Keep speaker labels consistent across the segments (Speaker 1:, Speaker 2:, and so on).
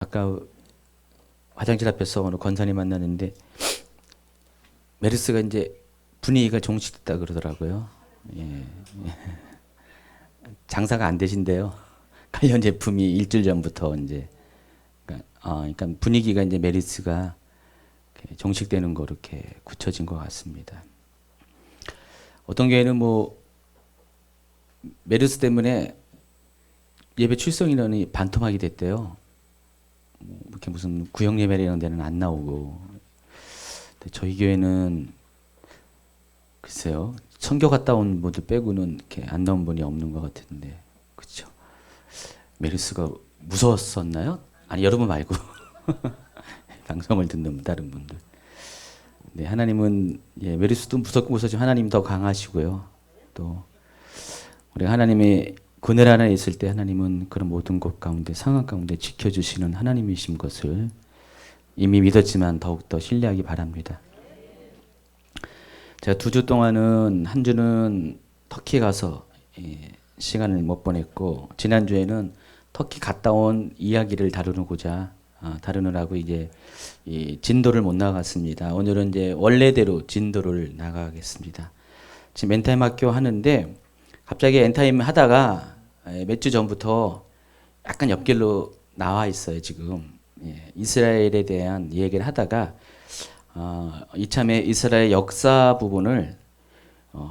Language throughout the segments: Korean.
Speaker 1: 아까 화장실 앞에서 오늘 권사님 만났는데 메르스가 이제 분위기가 종식됐다 그러더라고요. 예. 장사가 안 되신대요. 관련 제품이 일주일 전부터 이제 그러니까 분위기가 이제 메르스가 이렇게 종식되는 거 이렇게 굳혀진 것 같습니다. 어떤 교회는 뭐 메르스 때문에 예배 출석 인원이 반토막이 됐대요. 이렇게 무슨 구역 예배 이런 데는 안 나오고. 근데 저희 교회는 글쎄요, 선교 갔다 온 분들 빼고는 이렇게 안 나온 분이 없는 것 같은데, 그렇죠? 메르스가 무서웠었나요? 아니 여러분 말고 방송을 듣는 다른 분들. 네, 하나님은 메르스도 무섭고 무서지만 하나님 더 강하시고요. 또 우리가 하나님의 그늘 안에 있을 때 하나님은 그런 모든 것 가운데 상황 가운데 지켜주시는 하나님이신 것을 이미 믿었지만 더욱더 신뢰하기 바랍니다. 제가 2주 동안은 한 주는 터키 가서 시간을 못 보냈고 지난주에는 터키 갔다 온 이야기를 다루느라고 이제 진도를 못 나갔습니다. 오늘은 이제 원래대로 진도를 나가겠습니다. 지금 엔타임 학교 하는데 갑자기 엔타임 하다가 몇 주 전부터 약간 옆길로 나와 있어요. 지금 이스라엘에 대한 얘기를 하다가 이참에 이스라엘 역사 부분을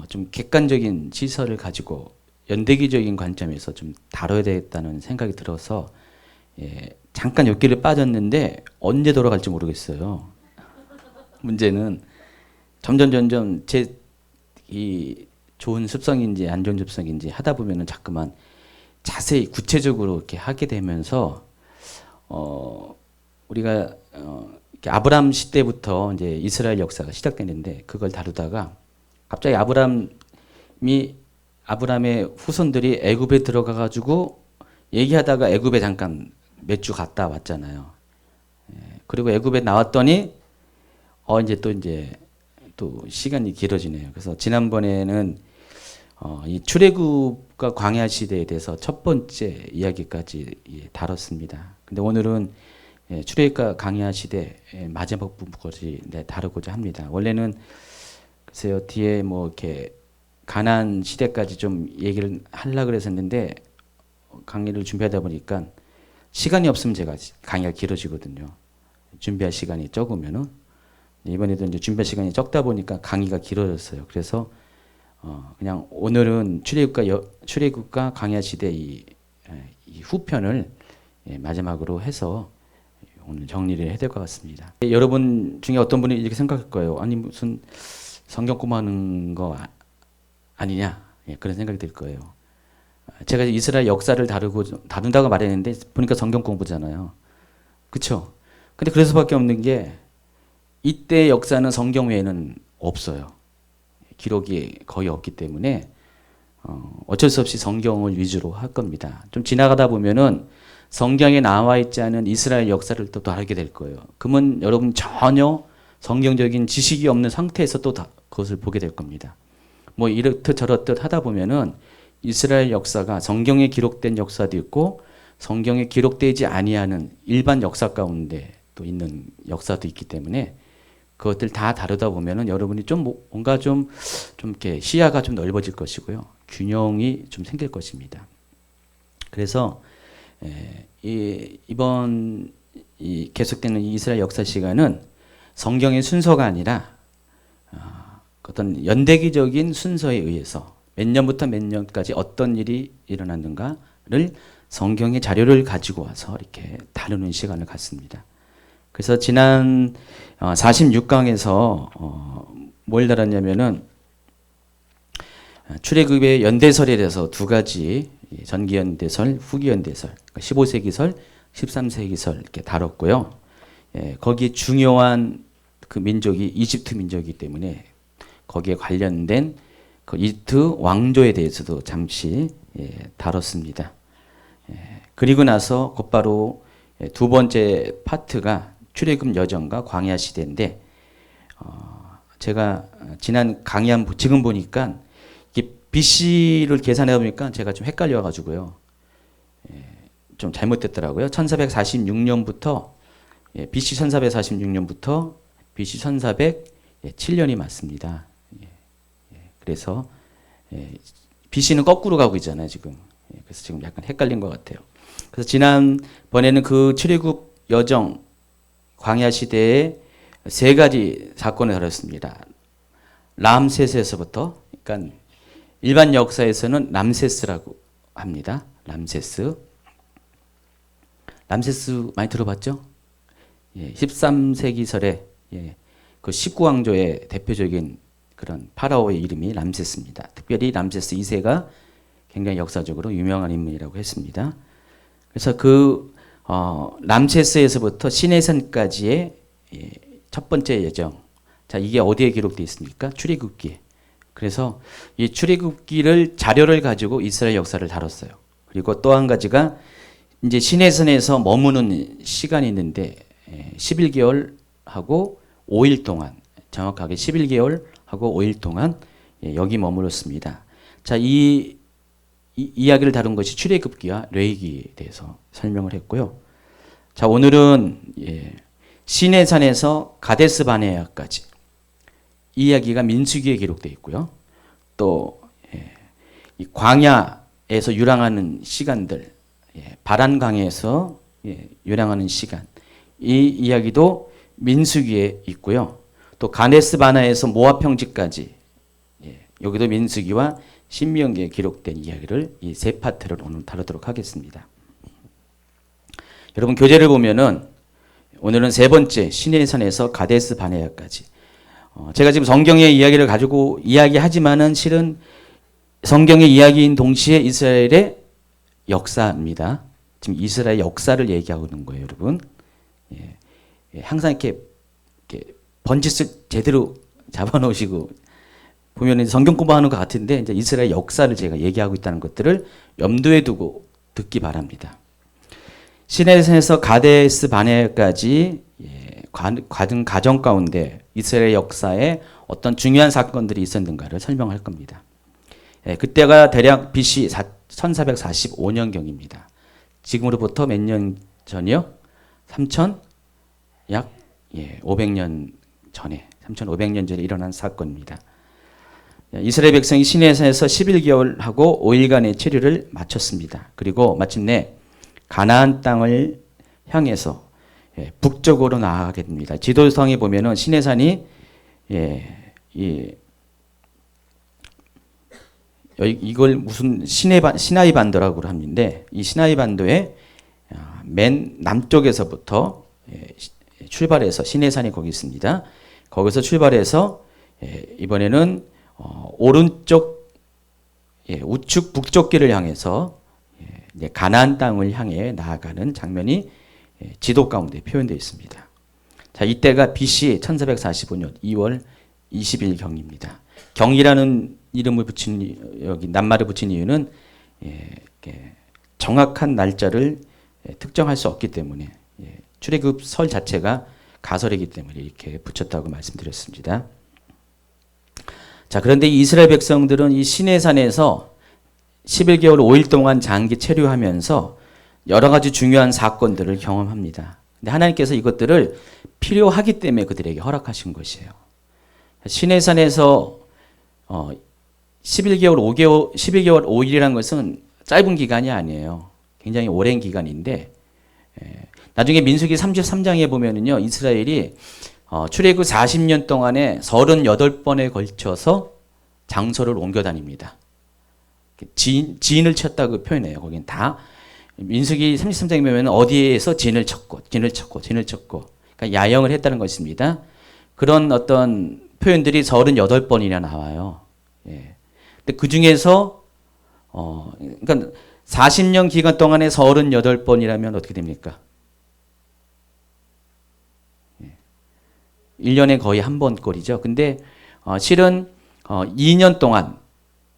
Speaker 1: 좀 객관적인 시설을 가지고 연대기적인 관점에서 좀 다뤄야 되겠다는 생각이 들어서 잠깐 옆길을 빠졌는데 언제 돌아갈지 모르겠어요. 문제는 점점 제 이 좋은 습성인지 안 좋은 습성인지 하다 보면은 자꾸만 자세히 구체적으로 이렇게 하게 되면서 우리가 아브람 시대부터 이제 이스라엘 역사가 시작되는데 그걸 다루다가 갑자기 아브람의 후손들이 애굽에 들어가 가지고 얘기하다가 애굽에 잠깐 몇 주 갔다 왔잖아요. 그리고 애굽에 나왔더니 이제 또 시간이 길어지네요. 그래서 지난번에는 이 출애굽과 광야 시대에 대해서 첫 번째 이야기까지 다뤘습니다. 근데 오늘은 출애굽과 광야 시대 마지막 부분까지 다루고자 합니다. 원래는 글쎄요 뒤에 뭐 이렇게 가나안 시대까지 좀 얘기를 하려고 그랬었는데 강의를 준비하다 보니까 시간이 없으면 제가 강의가 길어지거든요. 준비할 시간이 적으면은 이번에도 이제 준비할 시간이 적다 보니까 강의가 길어졌어요. 그래서 그냥 오늘은 출애굽과 광야 시대 이 후편을 마지막으로 해서 오늘 정리를 해야 될 것 같습니다. 여러분 중에 어떤 분이 이렇게 생각할 거예요. 아니 무슨 성경 공부하는 거 아니냐 그런 생각이 들 거예요. 제가 이스라엘 역사를 다룬다고 말했는데 보니까 성경 공부잖아요. 그렇죠? 근데 그럴 수밖에 없는 게 이때 역사는 성경 외에는 없어요. 기록이 거의 없기 때문에 어쩔 수 없이 성경을 위주로 할 겁니다. 좀 지나가다 보면은 성경에 나와 있지 않은 이스라엘 역사를 또 다루게 될 거예요. 그러면 여러분 전혀 성경적인 지식이 없는 상태에서 또 그것을 보게 될 겁니다. 뭐 이렇듯 저렇듯 하다 보면은 이스라엘 역사가 성경에 기록된 역사도 있고 성경에 기록되지 아니하는 일반 역사 가운데 또 있는 역사도 있기 때문에 그것들 다 다루다 보면은 여러분이 좀 뭔가 좀 이렇게 시야가 좀 넓어질 것이고요. 균형이 좀 생길 것입니다. 그래서 이번 계속되는 이스라엘 역사 시간은 성경의 순서가 아니라 어떤 연대기적인 순서에 의해서 몇 년부터 몇 년까지 어떤 일이 일어났는가를 성경의 자료를 가지고 와서 이렇게 다루는 시간을 갖습니다. 그래서 지난 46강에서 뭘 다뤘냐면은 출애굽의 연대설에 대해서 두 가지 전기연대설, 후기연대설, 15세기설, 13세기설 이렇게 다뤘고요. 거기에 중요한 그 민족이 이집트 민족이기 때문에 거기에 관련된 그 이집트 왕조에 대해서도 잠시 다뤘습니다. 그리고 나서 곧바로 두 번째 파트가 출애굽 여정과 광야 시대인데 제가 지난 강의 지금 보니까 이게 BC를 계산해 보니까 제가 좀 헷갈려 가지고요. 좀 잘못됐더라고요. 1446년부터 BC 1446년부터 BC 1407년이 맞습니다. 그래서 BC는 거꾸로 가고 있잖아요, 지금. 그래서 지금 약간 헷갈린 것 같아요. 그래서 지난번에는 그 출애굽 여정 광야 시대에 세 가지 사건을 다뤘습니다. 람세스에서부터, 그러니까 일반 역사에서는 람세스라고 합니다. 람세스 많이 들어봤죠? 13세기설에 그 19왕조의 대표적인 그런 파라오의 이름이 람세스입니다. 특별히 람세스 2세가 굉장히 역사적으로 유명한 인물이라고 했습니다. 그래서 그 람세스에서부터 시내산까지의 첫 번째 여정. 자, 이게 어디에 기록되어 있습니까? 출애굽기에. 그래서 이 출애굽기를 자료를 가지고 이스라엘 역사를 다뤘어요. 그리고 또 한 가지가 이제 시내산에서 머무는 시간이 있는데 11개월하고 5일 동안, 정확하게 11개월하고 5일 동안 여기 머물렀습니다. 자, 이 이야기를 다룬 것이 출애굽기와 레위기에 대해서 설명을 했고요. 자, 오늘은 시내산에서 가데스 바네아까지 이 이야기가 민수기에 기록되어 있고요. 또 이 광야에서 유랑하는 시간들, 바란 강에서 유랑하는 시간, 이 이야기도 민수기에 있고요. 또 가데스 바네아에서 모압 평지까지, 여기도 민수기와 신명기에 기록된 이야기를 이 세 파트를 오늘 다루도록 하겠습니다. 여러분 교재를 보면은 오늘은 세 번째 시내산에서 가데스 바네아까지. 제가 지금 성경의 이야기를 가지고 이야기하지만은 실은 성경의 이야기인 동시에 이스라엘의 역사입니다. 지금 이스라엘 역사를 얘기하고 있는 거예요, 여러분. 항상 이렇게 번지수 제대로 잡아놓으시고 보면 성경 공부하는 것 같은데 이제 이스라엘 역사를 제가 얘기하고 있다는 것들을 염두에 두고 듣기 바랍니다. 시내산에서 가데스 바네아까지 가든 가정 가운데 이스라엘 역사에 어떤 중요한 사건들이 있었는가를 설명할 겁니다. 그때가 대략 BC 1445년경입니다. 지금으로부터 몇 년 전이요? 500년 전에 3500년 전에 일어난 사건입니다. 이스라엘 백성이 시내산에서 11개월하고 5일간의 체류를 마쳤습니다. 그리고 마침내 가나안 땅을 향해서 북쪽으로 나아가게 됩니다. 지도상에 보면은 시내산이 이걸 무슨 시나이 반도라고 하는데 이 시나이 반도의 맨 남쪽에서부터 출발해서 시내산이 거기 있습니다. 거기서 출발해서 이번에는 오른쪽 우측 북쪽 길을 향해서 가나안 땅을 향해 나아가는 장면이 지도 가운데 표현되어 있습니다. 자, 이때가 BC 1445년 2월 20일 경입니다. 경이라는 이름을 붙인 여기 낱말을 붙인 이유는 정확한 날짜를 특정할 수 없기 때문에 출애굽 설 자체가 가설이기 때문에 이렇게 붙였다고 말씀드렸습니다. 자, 그런데 이스라엘 백성들은 이 시내산에서 11개월 5일 동안 장기 체류하면서 여러 가지 중요한 사건들을 경험합니다. 근데 하나님께서 이것들을 필요하기 때문에 그들에게 허락하신 것이에요. 시내산에서 11개월 5일이라는 것은 짧은 기간이 아니에요. 굉장히 오랜 기간인데 나중에 민수기 33장에 보면은요, 이스라엘이 출애굽 40년 동안에 38번에 걸쳐서 장소를 옮겨 다닙니다. 진을 쳤다고 표현해요. 거긴 다 민수기 33장에 보면 어디에서 진을 쳤고. 그러니까 야영을 했다는 것입니다. 그런 어떤 표현들이 38번이나 나와요. 근데 그 중에서 그러니까 40년 기간 동안에 38번이라면 어떻게 됩니까? 1년에 거의 한 번 꼴이죠. 근데 실은 2년 동안,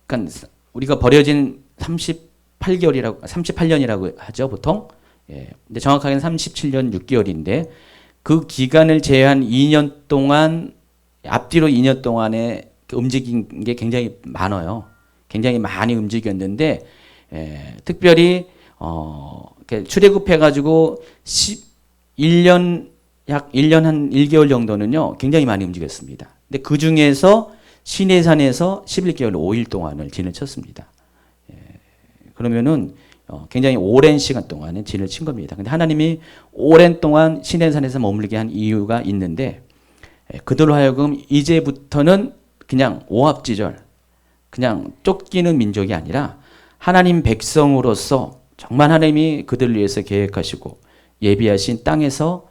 Speaker 1: 그러니까 우리가 버려진 38년이라고 하죠, 보통. 근데 정확하게는 37년 6개월인데 그 기간을 제외한 2년 동안, 앞뒤로 2년 동안에 움직인 게 굉장히 많아요. 굉장히 많이 움직였는데 특별히 출애굽해가지고 1년 약 1년 한 1개월 정도는요 굉장히 많이 움직였습니다. 근데 그 중에서 시내산에서 11개월 5일 동안을 진을 쳤습니다. 그러면은 굉장히 오랜 시간 동안에 진을 친 겁니다. 근데 하나님이 오랜 동안 시내산에서 머물게 한 이유가 있는데 그들로 하여금 이제부터는 그냥 오합지졸, 그냥 쫓기는 민족이 아니라 하나님 백성으로서 정말 하나님이 그들을 위해서 계획하시고 예비하신 땅에서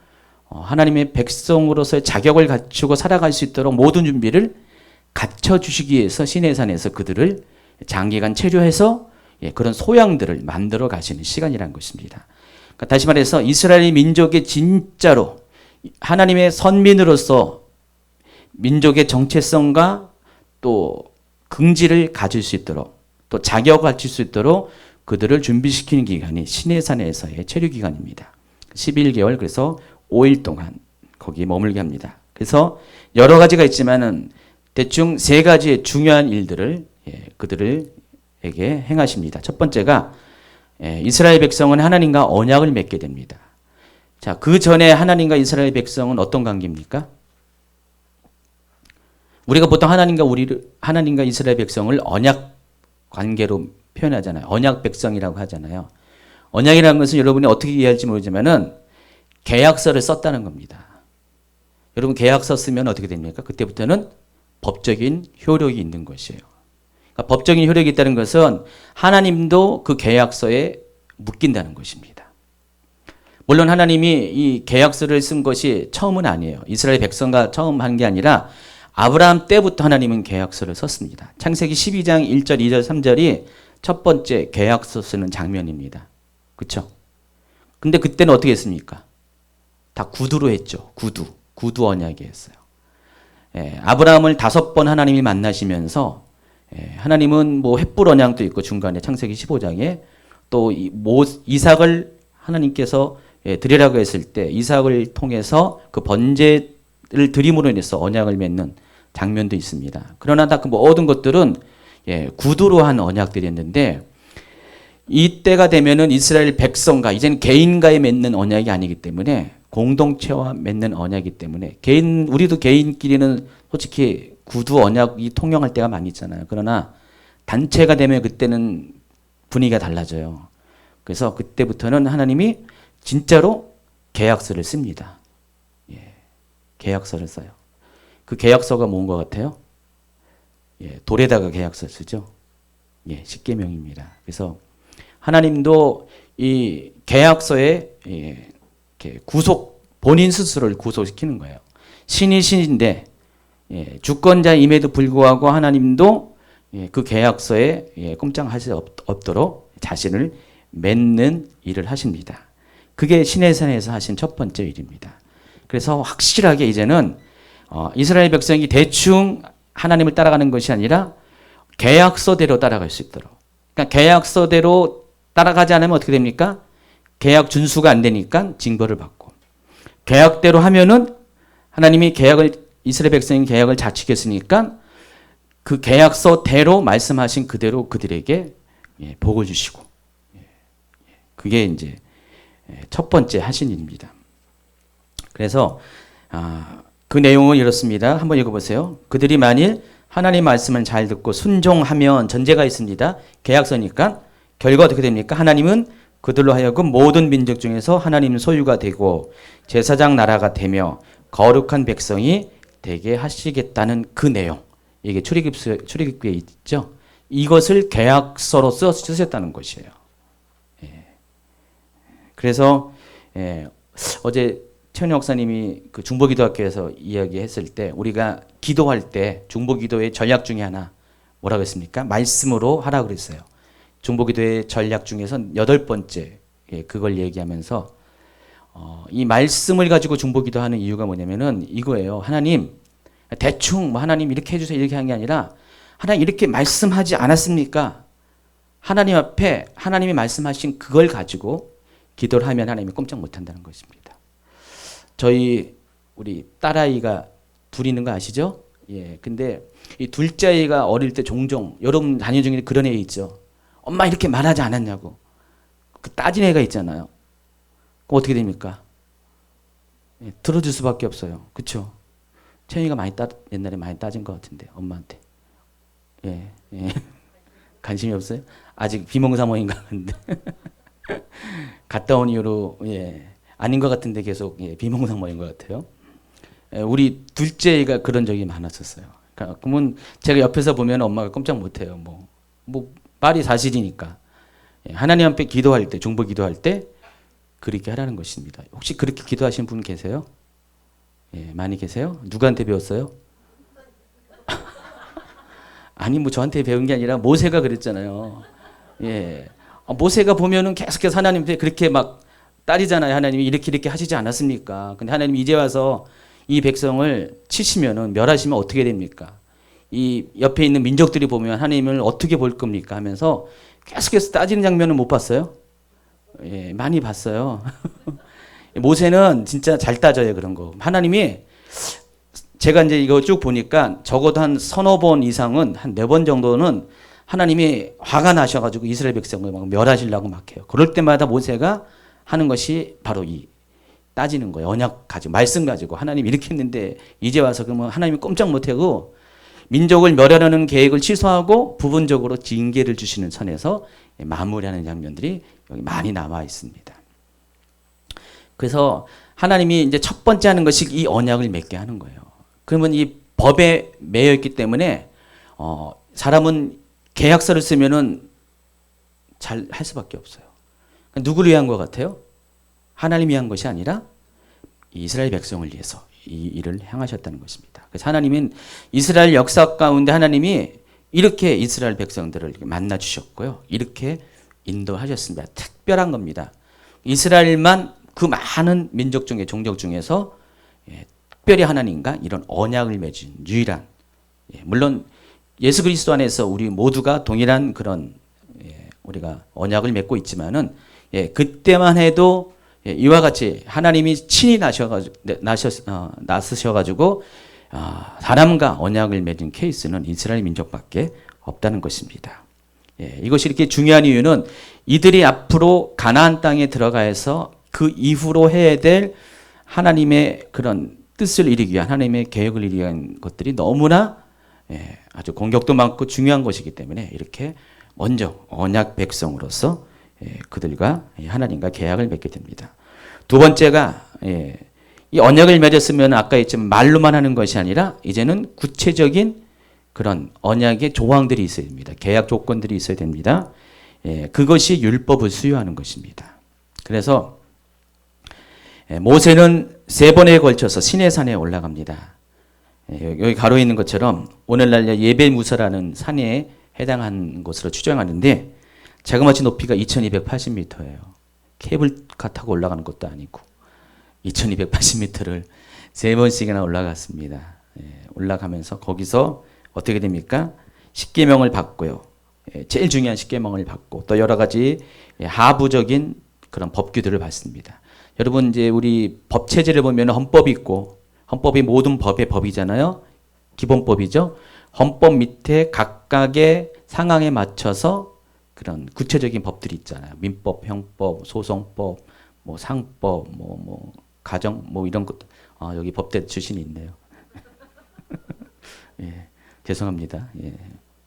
Speaker 1: 하나님의 백성으로서의 자격을 갖추고 살아갈 수 있도록 모든 준비를 갖춰주시기 위해서 시내산에서 그들을 장기간 체류해서 그런 소양들을 만들어 가시는 시간이라는 것입니다. 그러니까 다시 말해서 이스라엘 민족이 진짜로 하나님의 선민으로서 민족의 정체성과 또 긍지를 가질 수 있도록 또 자격을 갖출 수 있도록 그들을 준비시키는 기간이 시내산에서의 체류 기간입니다. 11개월 그래서 5일 동안 거기 머물게 합니다. 그래서 여러 가지가 있지만은 대충 세 가지의 중요한 일들을 그들에게 행하십니다. 첫 번째가 이스라엘 백성은 하나님과 언약을 맺게 됩니다. 자, 그 전에 하나님과 이스라엘 백성은 어떤 관계입니까? 우리가 보통 하나님과 이스라엘 백성을 언약 관계로 표현하잖아요. 언약 백성이라고 하잖아요. 언약이라는 것은 여러분이 어떻게 이해할지 모르지만은 계약서를 썼다는 겁니다. 여러분 계약서 쓰면 어떻게 됩니까? 그때부터는 법적인 효력이 있는 것이에요. 그러니까 법적인 효력이 있다는 것은 하나님도 그 계약서에 묶인다는 것입니다. 물론 하나님이 이 계약서를 쓴 것이 처음은 아니에요. 이스라엘 백성과 처음 한 게 아니라 아브라함 때부터 하나님은 계약서를 썼습니다. 창세기 12장 1절, 2절, 3절이 첫 번째 계약서 쓰는 장면입니다. 그렇죠? 근데 그때는 어떻게 했습니까? 다 구두로 했죠. 구두 언약이 했어요. 아브라함을 5번 하나님이 만나시면서 하나님은 뭐 횃불 언약도 있고 중간에 창세기 15장에 또 이삭을 하나님께서 드리라고 했을 때 이삭을 통해서 그 번제를 드림으로 인해서 언약을 맺는 장면도 있습니다. 그러나 다 그 모든 것들은 구두로 한 언약들이었는데 이때가 되면은 이스라엘 백성과 이제는 개인과의 맺는 언약이 아니기 때문에 공동체와 맺는 언약이기 때문에 우리도 개인끼리는 솔직히 구두 언약이 통용할 때가 많이 있잖아요. 그러나 단체가 되면 그때는 분위기가 달라져요. 그래서 그때부터는 하나님이 진짜로 계약서를 씁니다. 계약서를 써요. 그 계약서가 뭔 것 같아요? 돌에다가 계약서 쓰죠. 십계명입니다. 그래서 하나님도 이 계약서에 본인 스스로를 구속시키는 거예요. 신이 신인데 주권자임에도 불구하고 하나님도 그 계약서에 꼼짝할 수 없도록 자신을 맺는 일을 하십니다. 그게 시내산에서 하신 첫 번째 일입니다. 그래서 확실하게 이제는 이스라엘 백성이 대충 하나님을 따라가는 것이 아니라 계약서대로 따라갈 수 있도록. 그러니까 계약서대로 따라가지 않으면 어떻게 됩니까? 계약 준수가 안 되니까 징벌을 받고, 계약대로 하면은 하나님이 이스라엘 백성인 계약을 잘 지켰으니까 그 계약서대로 말씀하신 그대로 그들에게 복을 주시고, 그게 이제 첫 번째 하신 일입니다. 그래서 그 내용은 이렇습니다. 한번 읽어보세요. 그들이 만일 하나님 말씀을 잘 듣고 순종하면 전제가 있습니다. 계약서니까 결과 어떻게 됩니까? 하나님은 그들로 하여금 모든 민족 중에서 하나님 소유가 되고 제사장 나라가 되며 거룩한 백성이 되게 하시겠다는 그 내용. 이게 출애굽기에 있죠. 이것을 계약서로 쓰셨다는 것이에요. 그래서 어제 최은희 목사님이 그 중보기도학교에서 이야기했을 때 우리가 기도할 때 중보기도의 전략 중에 하나 뭐라고 했습니까? 말씀으로 하라고 그랬어요. 중보기도의 전략 중에서 8번째 그걸 얘기하면서 이 말씀을 가지고 중보기도하는 이유가 뭐냐면은 이거예요. 하나님 대충 뭐 하나님 이렇게 해주세요 이렇게 한 게 아니라 하나님 이렇게 말씀하지 않았습니까? 하나님 앞에 하나님이 말씀하신 그걸 가지고 기도를 하면 하나님이 꼼짝 못한다는 것입니다. 우리 딸아이가 둘 있는 거 아시죠? 근데 이 둘째 아이가 어릴 때 종종 여러분 자녀 중에 그런 애 있죠. 엄마 이렇게 말하지 않았냐고. 그 따진 애가 있잖아요. 그럼 어떻게 됩니까? 예, 들어줄 수밖에 없어요. 그쵸? 채영이가 옛날에 많이 따진 것 같은데, 엄마한테. 예, 예. 관심이 없어요? 아직 비몽사몽인가 본데. 갔다 온 이후로, 예, 아닌 것 같은데 계속, 예, 비몽사몽인 것 같아요. 예, 우리 둘째가 그런 적이 많았었어요. 그러면 제가 옆에서 보면 엄마가 꼼짝 못 해요. 말이 사실이니까. 예, 하나님 앞에 기도할 때, 중보 기도할 때, 그렇게 하라는 것입니다. 혹시 그렇게 기도하신 분 계세요? 예, 많이 계세요? 누구한테 배웠어요? 아니, 저한테 배운 게 아니라 모세가 그랬잖아요. 예. 모세가 보면은 계속해서 하나님한테 그렇게 막 따지잖아요. 하나님이 이렇게 하시지 않았습니까? 근데 하나님이 이제 와서 이 백성을 치시면은 멸하시면 어떻게 됩니까? 이 옆에 있는 민족들이 보면 하나님을 어떻게 볼 겁니까? 하면서 계속해서 따지는 장면은 못 봤어요? 예, 많이 봤어요. 모세는 진짜 잘 따져요, 그런 거. 하나님이 제가 이제 이거 쭉 보니까 적어도 한 서너 번 이상은 한 네 번 정도는 하나님이 화가 나셔가지고 이스라엘 백성을 막 멸하시려고 막 해요. 그럴 때마다 모세가 하는 것이 바로 이 따지는 거예요. 언약 가지고, 말씀 가지고. 하나님 이렇게 했는데 이제 와서 그러면 하나님이 꼼짝 못하고 민족을 멸하려는 계획을 취소하고 부분적으로 징계를 주시는 선에서 마무리하는 장면들이 여기 많이 남아 있습니다. 그래서 하나님이 이제 첫 번째 하는 것이 이 언약을 맺게 하는 거예요. 그러면 이 법에 매여 있기 때문에 사람은 계약서를 쓰면은 잘 할 수밖에 없어요. 누구를 위한 것 같아요? 하나님을 위한 것이 아니라 이스라엘 백성을 위해서 이 일을 행하셨다는 것입니다. 그래서 하나님은 이스라엘 역사 가운데 하나님이 이렇게 이스라엘 백성들을 만나 주셨고요. 이렇게 인도하셨습니다. 특별한 겁니다. 이스라엘만 그 많은 민족 중에 종족 중에서 특별히 하나님과 이런 언약을 맺은 유일한, 물론 예수 그리스도 안에서 우리 모두가 동일한 그런 우리가 언약을 맺고 있지만은 그때만 해도 이와 같이 하나님이 친히 나서셔가지고 사람과 언약을 맺은 케이스는 이스라엘 민족밖에 없다는 것입니다. 이것이 이렇게 중요한 이유는 이들이 앞으로 가나안 땅에 들어가서 그 이후로 해야 될 하나님의 그런 뜻을 이루기 위한, 하나님의 계획을 이루기 위한 것들이 너무나 아주 공격도 많고 중요한 것이기 때문에 이렇게 먼저 언약 백성으로서 그들과 하나님과 계약을 맺게 됩니다. 두 번째가 이 언약을 맺었으면 아까 했지만 말로만 하는 것이 아니라 이제는 구체적인 그런 언약의 조항들이 있어야 됩니다. 계약 조건들이 있어야 됩니다. 그것이 율법을 수요하는 것입니다. 그래서 모세는 3번에 걸쳐서 시내산에 올라갑니다. 여기 가로에 있는 것처럼 오늘날 예배무사라는 산에 해당하는 곳으로 추정하는데 자그마치 높이가 2280m예요. 케이블카 타고 올라가는 것도 아니고 2280m를 3번씩이나 올라갔습니다. 올라가면서 거기서 어떻게 됩니까? 십계명을 받고요. 제일 중요한 십계명을 받고 또 여러 가지 하부적인 그런 법규들을 받습니다. 여러분 이제 우리 법 체제를 보면 헌법이 있고 헌법이 모든 법의 법이잖아요. 기본법이죠. 헌법 밑에 각각의 상황에 맞춰서 그런 구체적인 법들이 있잖아요. 민법, 형법, 소송법, 상법, 가정, 이런 것. 여기 법대 출신이 있네요. 예, 죄송합니다. 예,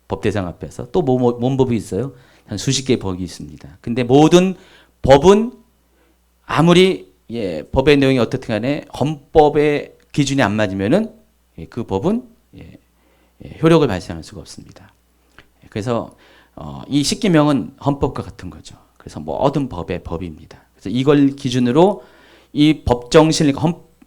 Speaker 1: 법대상 앞에서 또 뭔 법이 있어요? 한 수십 개의 법이 있습니다. 근데 모든 법은 아무리 법의 내용이 어떻든 간에 헌법의 기준이 안 맞으면은 그 법은 효력을 발생할 수가 없습니다. 그래서 이 십계명은 헌법과 같은 거죠. 그래서 모든 법의 법입니다. 그래서 이걸 기준으로 이 법 정신을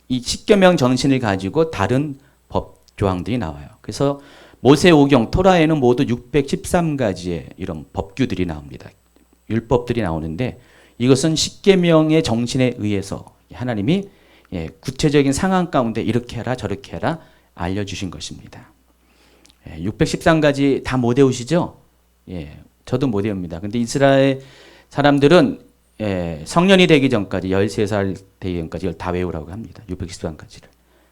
Speaker 1: 이 십계명 정신을 가지고 다른 법 조항들이 나와요. 그래서 모세오경 토라에는 모두 613가지의 이런 법규들이 나옵니다. 율법들이 나오는데 이것은 십계명의 정신에 의해서 하나님이 구체적인 상황 가운데 이렇게 해라 저렇게 해라 알려주신 것입니다. 613가지 다 못 외우시죠? 저도 못 외웁니다. 근데 이스라엘 사람들은 성년이 되기 전까지 13살 되기 전까지 이걸 다 외우라고 합니다. 613가지를.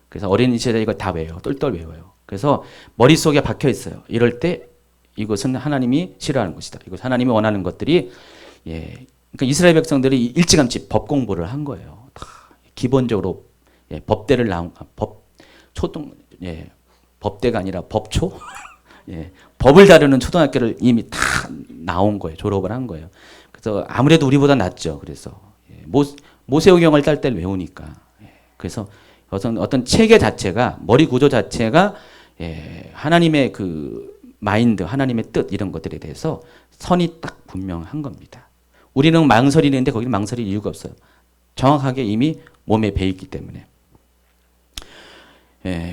Speaker 1: 그래서 어린 시절에 이걸 다 외워요. 똘똘 외워요. 그래서 머릿속에 박혀 있어요. 이럴 때 이것은 하나님이 싫어하는 것이다. 이것 하나님이 원하는 것들이 그러니까 이스라엘 백성들이 일찌감치 법 공부를 한 거예요. 다 기본적으로 법대를 나온 법 초등 법대가 아니라 법초 법을 다루는 초등학교를 이미 다 나온 거예요. 졸업을 한 거예요. 그래서 아무래도 우리보다 낫죠. 그래서 모세오경을 딸딸 외우니까. 그래서 어떤 체계 자체가 머리 구조 자체가 하나님의 그 마인드, 하나님의 뜻 이런 것들에 대해서 선이 딱 분명한 겁니다. 우리는 망설이는데 거기는 망설일 이유가 없어요. 정확하게 이미 몸에 배있기 때문에.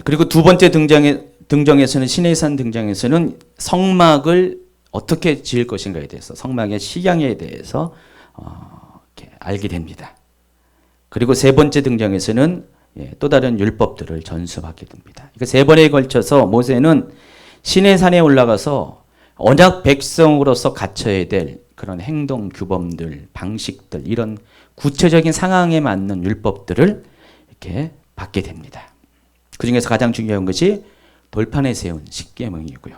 Speaker 1: 그리고 두 번째 등정에서는 시내산 등장에서는 성막을 어떻게 지을 것인가에 대해서 성막의 식양에 대해서 이렇게 알게 됩니다. 그리고 세 번째 등장에서는 또 다른 율법들을 전수받게 됩니다. 그러니까 세 번에 걸쳐서 모세는 시내산에 올라가서 언약 백성으로서 갖춰야 될 그런 행동 규범들, 방식들 이런 구체적인 상황에 맞는 율법들을 이렇게 받게 됩니다. 그 중에서 가장 중요한 것이 돌판에 세운 십계명이고요.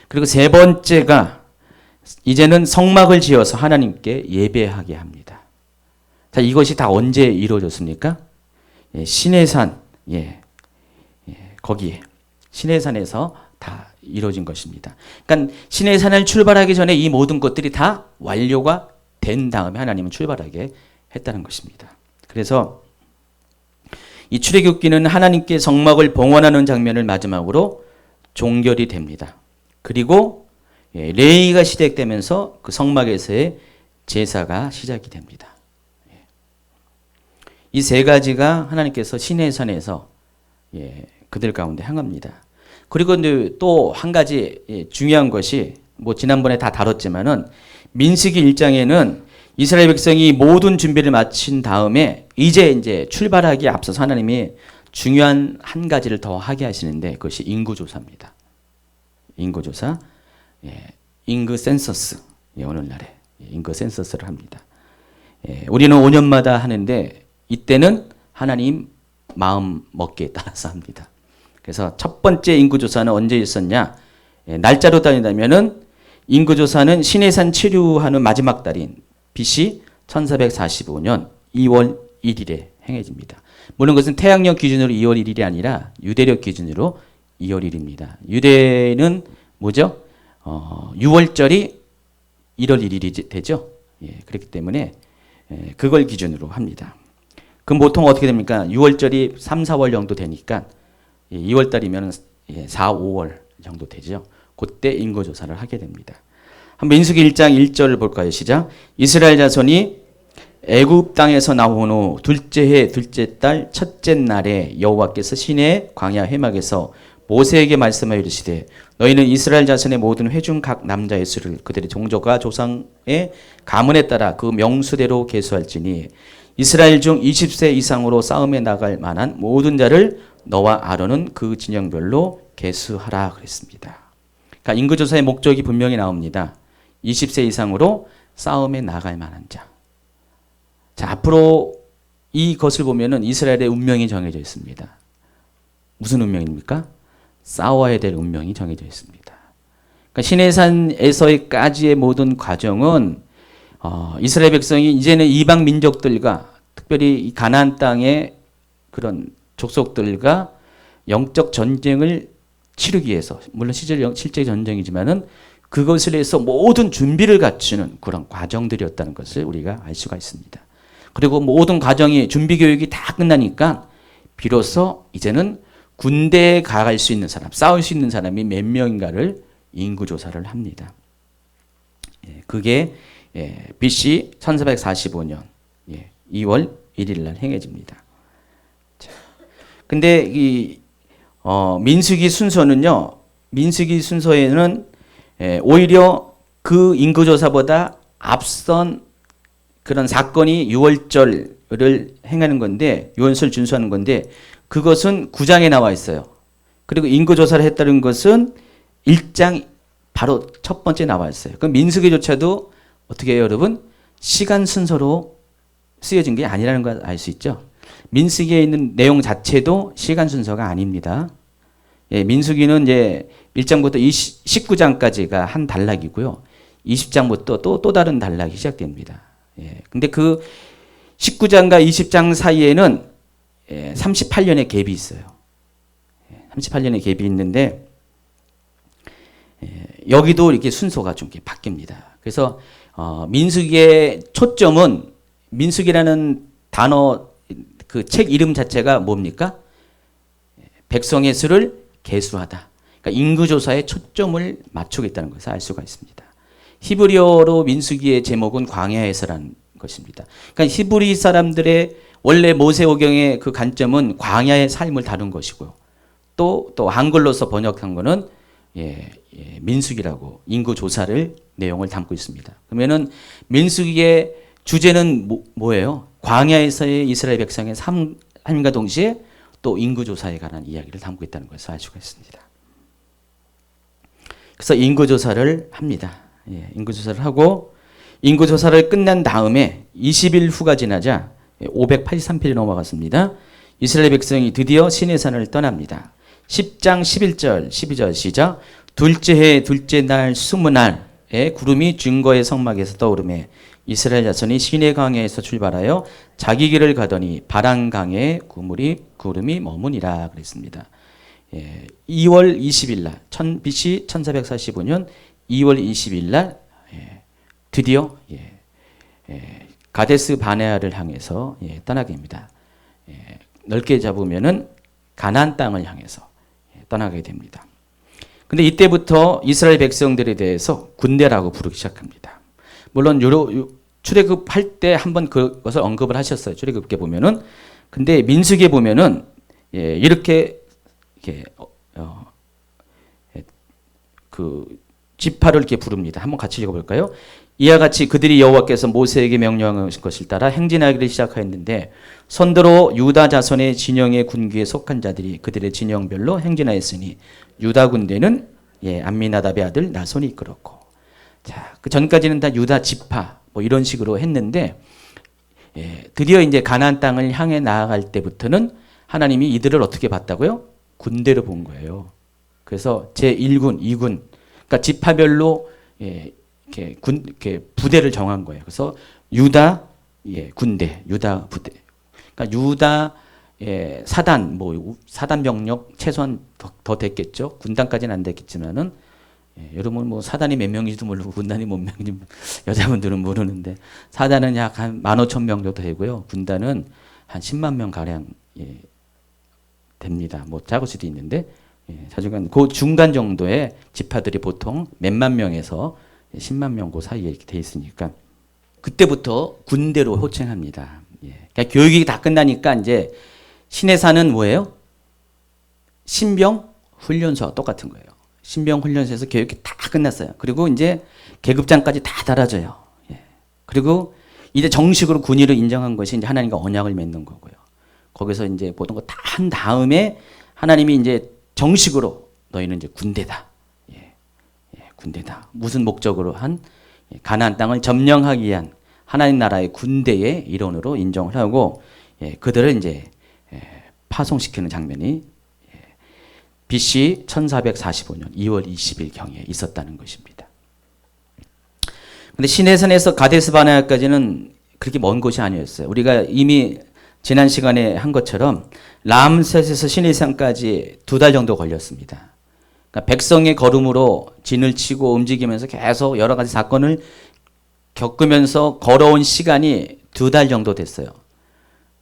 Speaker 1: 그리고 세 번째가 이제는 성막을 지어서 하나님께 예배하게 합니다. 자, 이것이 다 언제 이루어졌습니까? 시내산, 거기에 시내산에서 다 이루어진 것입니다. 그러니까 시내산을 출발하기 전에 이 모든 것들이 다 완료가 된 다음에 하나님은 출발하게 했다는 것입니다. 그래서 이 출애굽기는 하나님께 성막을 봉헌하는 장면을 마지막으로 종결이 됩니다. 그리고 레위기가 시작되면서 그 성막에서의 제사가 시작이 됩니다. 이 세 가지가 하나님께서 시내산에서 그들 가운데 행합니다. 그리고 또 한 가지 중요한 것이 지난번에 다 다뤘지만은 민수기 1장에는 이스라엘 백성이 모든 준비를 마친 다음에 이제 출발하기에 앞서서 하나님이 중요한 한 가지를 더 하게 하시는데 그것이 인구조사입니다. 인구조사, 인구 센서스, 오늘날에 인구 센서스를 합니다. 우리는 5년마다 하는데 이때는 하나님 마음 먹기에 따라서 합니다. 그래서 첫 번째 인구조사는 언제 있었냐? 날짜로 따진다면은 인구조사는 시내산 치료하는 마지막 달인 BC 1445년 2월 1일에 행해집니다. 물론 그것은 태양력 기준으로 2월 1일이 아니라 유대력 기준으로 2월 1일입니다. 유대는 뭐죠? 6월절이 1월 1일이 되죠. 그렇기 때문에 그걸 기준으로 합니다. 그럼 보통 어떻게 됩니까? 6월절이 3, 4월 정도 되니까 2월달이면 4, 5월 정도 되죠. 그때 인구조사를 하게 됩니다. 한번 민수기 1장 1절을 볼까요? 시작. 이스라엘 자손이 애굽 땅에서 나온 후 둘째 해 둘째 달 첫째 날에 여호와께서 시내 광야 회막에서 모세에게 말씀하여 이르시되 너희는 이스라엘 자손의 모든 회중 각 남자의 수를 그들의 종족과 조상의 가문에 따라 그 명수대로 계수할지니 이스라엘 중 20세 이상으로 싸움에 나갈 만한 모든 자를 너와 아론은 그 진영별로 계수하라 그랬습니다. 그러니까 인구조사의 목적이 분명히 나옵니다. 20세 이상으로 싸움에 나갈 만한 자. 자, 앞으로 이것을 보면은 이스라엘의 운명이 정해져 있습니다. 무슨 운명입니까? 싸워야 될 운명이 정해져 있습니다. 그러니까 시내산에서까지의 모든 과정은 이스라엘 백성이 이제는 이방 민족들과 특별히 가나안 땅의 그런 족속들과 영적 전쟁을 치르기 위해서 물론 실제 전쟁이지만은 그것을 위해서 모든 준비를 갖추는 그런 과정들이었다는 것을 우리가 알 수가 있습니다. 그리고 모든 과정이 준비 교육이 다 끝나니까 비로소 이제는 군대에 가갈 수 있는 사람, 싸울 수 있는 사람이 몇 명인가를 인구조사를 합니다. 그게 BC 1445년 2월 1일 날 행해집니다. 근데 이 민수기 순서는요. 민수기 순서에는 오히려 그 인구조사보다 앞선 그런 사건이 6월절을 행하는 건데 6월절 준수하는 건데 그것은 9장에 나와 있어요. 그리고 인구조사를 했다는 것은 1장 바로 첫 번째 나와 있어요. 그럼 민수기조차도 어떻게 해요, 여러분? 시간 순서로 쓰여진 게 아니라는 걸 알 수 있죠. 민수기에 있는 내용 자체도 시간 순서가 아닙니다. 민수기는 이제 1장부터 19장까지가 한 단락이고요. 20장부터 또 다른 단락이 시작됩니다. 예. 근데 그 19장과 20장 사이에는 38년의 갭이 있어요. 38년의 갭이 있는데 여기도 이렇게 순서가 좀 이렇게 바뀝니다. 그래서 민수기의 초점은 민수기라는 단어 그 책 이름 자체가 뭡니까? 백성의 수를 계수하다. 그러니까 인구조사에 초점을 맞추겠다는 것을 알 수가 있습니다. 히브리어로 민수기의 제목은 광야에서라는 것입니다. 그러니까 히브리 사람들의 원래 모세오경의 그 관점은 광야의 삶을 다룬 것이고요. 또 한글로서 번역한 거는 민수기라고 인구조사를 내용을 담고 있습니다. 그러면은 민수기의 주제는 뭐예요? 광야에서의 이스라엘 백성의 삶과 동시에 또 인구조사에 관한 이야기를 담고 있다는 것을 알 수가 있습니다. 그래서 인구조사를 합니다. 인구조사를 하고 인구조사를 끝난 다음에 20일 후가 지나자 583필이 넘어갔습니다. 이스라엘 백성이 드디어 시내산을 떠납니다. 10장 11절 12절 시작. 둘째 해 둘째 날 20날에 구름이 증거의 성막에서 떠오르매 이스라엘 자손이 시내 강야에서 출발하여 자기 길을 가더니 바란강에 구름이 머무니라 그랬습니다. 2월 20일 날 BC 1445년 2월 20일 날 드디어 가데스 바네아를 향해서 떠나게 됩니다. 넓게 잡으면은 가나안 땅을 향해서 떠나게 됩니다. 근데 이때부터 이스라엘 백성들에 대해서 군대라고 부르기 시작합니다. 물론 출애굽할 때 한번 그것을 언급을 하셨어요. 출애굽기에 보면은. 근데 민수기에 보면은 이렇게 그 지파를 이렇게 부릅니다. 한번 같이 읽어볼까요? 이와 같이 그들이 여호와께서 모세에게 명령하신 것을 따라 행진하기를 시작하였는데 선두로 유다 자손의 진영의 군기에 속한 자들이 그들의 진영별로 행진하였으니 유다 군대는 암미나답의 아들 나손이 이끌었고, 자, 그 전까지는 다 유다 지파 뭐 이런 식으로 했는데 드디어 이제 가나안 땅을 향해 나아갈 때부터는 하나님이 이들을 어떻게 봤다고요? 군대로 본 거예요. 그래서 제1군, 2군, 그러니까 지파별로 이렇게 부대를 정한 거예요. 그래서 유다 군대, 유다 부대. 그러니까 유다 사단, 사단 병력 최소한 더 됐겠죠. 군단까지는 안 됐겠지만은 여러분 뭐 사단이 몇 명인지도 모르고 군단이 몇 명인지 여자분들은 모르는데 사단은 약 한 15,000명 정도 되고요. 군단은 한 10만 명 가량 됩니다. 뭐 작을 수도 있는데 자주간 그 중간 정도의 지파들이 보통 몇만 명에서 10만 명 그 사이에 이렇게 돼 있으니까 그때부터 군대로 호칭합니다. 그러니까 교육이 다 끝나니까 이제 시내산은 뭐예요? 신병 훈련소와 똑같은 거예요. 신병 훈련소에서 교육이 다 끝났어요. 그리고 이제 계급장까지 다 달아져요. 그리고 이제 정식으로 군의를 인정한 것이 이제 하나님과 언약을 맺는 거고요. 거기서 이제 모든 거 다 한 다음에 하나님이 이제 정식으로 너희는 이제 군대다. 군대다. 무슨 목적으로 한 가나안 땅을 점령하기 위한 하나님 나라의 군대의 일원으로 인정을 하고 그들을 이제 파송시키는 장면이 BC 1445년 2월 20일 경에 있었다는 것입니다. 근데 시내산에서 가데스 바네아까지는 그렇게 먼 곳이 아니었어요. 우리가 이미 지난 시간에 한 것처럼 람셋에서 시내산까지 2달 정도 걸렸습니다. 그러니까 백성의 걸음으로 진을 치고 움직이면서 계속 여러 가지 사건을 겪으면서 걸어온 시간이 2달 정도 됐어요.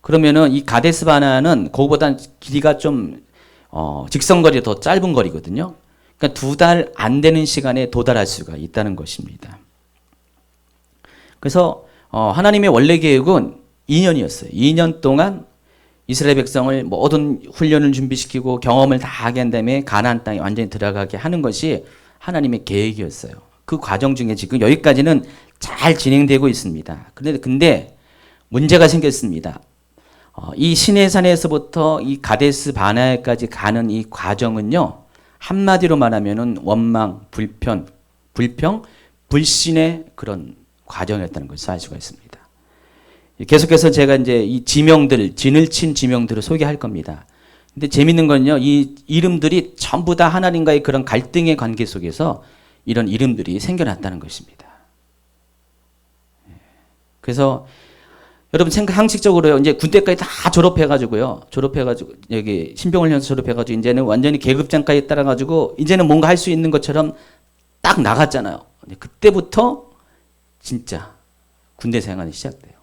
Speaker 1: 그러면은 이 가데스 바네아는 그거보다 길이가 좀 직선거리 더 짧은 거리거든요. 그러니까 2달 안 되는 시간에 도달할 수가 있다는 것입니다. 그래서 하나님의 원래 계획은 2년이었어요. 2년 동안 이스라엘 백성을 모든 훈련을 준비시키고 경험을 다 하게 한 다음에 가나안 땅에 완전히 들어가게 하는 것이 하나님의 계획이었어요. 그 과정 중에 지금 여기까지는 잘 진행되고 있습니다. 근데 문제가 생겼습니다. 이 시내산에서부터 이 가데스 바네아까지 가는 이 과정은요, 한마디로 말하면은 원망, 불평, 불신의 그런 과정이었다는 것을 알 수가 있습니다. 계속해서 제가 이제 이 진을 친 지명들을 소개할 겁니다. 근데 재밌는 건요, 이 이름들이 전부 다 하나님과의 그런 갈등의 관계 속에서 이런 이름들이 생겨났다는 것입니다. 그래서 여러분 상식적으로요. 이제 군대까지 다 졸업해가지고 여기 신병훈련소 졸업해가지고 이제는 완전히 계급장까지 따라가지고 이제는 뭔가 할 수 있는 것처럼 딱 나갔잖아요. 그때부터 진짜 군대 생활이 시작돼요.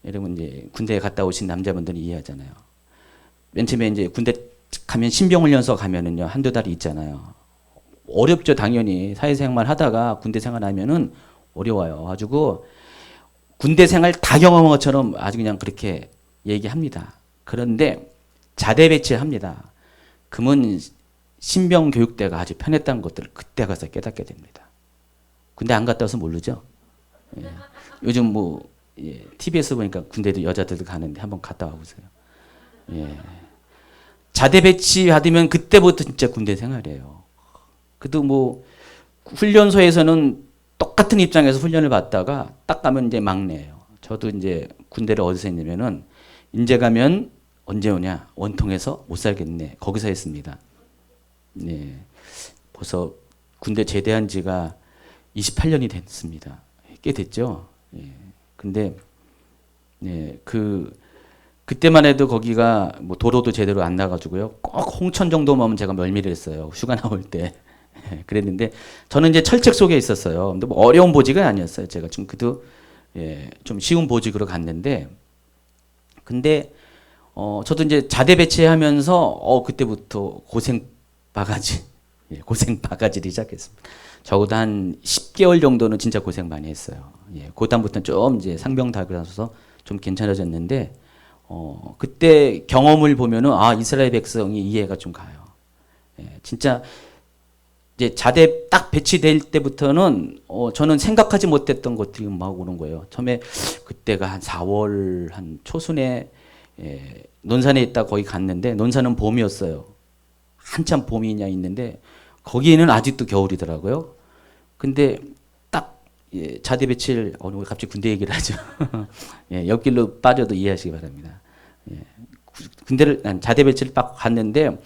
Speaker 1: 여러분 이제 군대에 갔다 오신 남자분들이 이해하잖아요. 맨 처음에 이제 군대 가면 신병훈련소 가면은요 한두 달이 있잖아요. 어렵죠 당연히 사회생활 하다가 군대 생활하면은 어려워요. 가지고 군대 생활 다 경험한 것처럼 아주 그냥 그렇게 얘기합니다. 그런데 자대 배치합니다. 그러면 신병 교육대가 아주 편했다는 것들을 그때 가서 깨닫게 됩니다. 군대 안 갔다 와서 모르죠. 예. 요즘 뭐 TV에서 보니까 군대도 여자들도 가는데 한번 갔다 와보세요. 예. 자대 배치 받으면 그때부터 진짜 군대 생활이에요. 그래도 뭐 훈련소에서는 똑같은 입장에서 훈련을 받다가 딱 가면 이제 막내예요. 저도 이제 군대를 어디서 했냐면은 인제 가면 언제 오냐 원통에서 못 살겠네 거기서 했습니다. 네, 벌써 군대 제대한 지가 28년이 됐습니다. 꽤 됐죠. 예. 근데 네, 그때만 해도 거기가 뭐 도로도 제대로 안 나가지고요. 꼭 홍천 정도만 오면 제가 멀미를 했어요. 휴가 나올 때. 그랬는데 저는 이제 철책 속에 있었어요. 근데 뭐 어려운 보직은 아니었어요. 제가 지금 그도 좀 쉬운 보직으로 갔는데 근데 저도 이제 자대 배치하면서 그때부터 고생 바가지를 시작했습니다. 적어도 한 10개월 정도는 진짜 고생 많이 했어요. 그다음부터는 좀 이제 상병 달아서 좀 괜찮아졌는데 그때 경험을 보면은 이스라엘 백성이 이해가 좀 가요. 진짜 이제 자대 딱 배치될 때부터는 저는 생각하지 못했던 것들이 막 오는 거예요. 처음에 그때가 한 4월 한 초순에 논산에 있다 거기 갔는데 논산은 봄이었어요. 한참 봄이냐 있는데 거기에는 아직도 겨울이더라고요. 근데 딱 자대 배치를 왜 갑자기 군대 얘기를 하죠. 옆길로 빠져도 이해하시기 바랍니다. 군대를 자대 배치를 딱 갔는데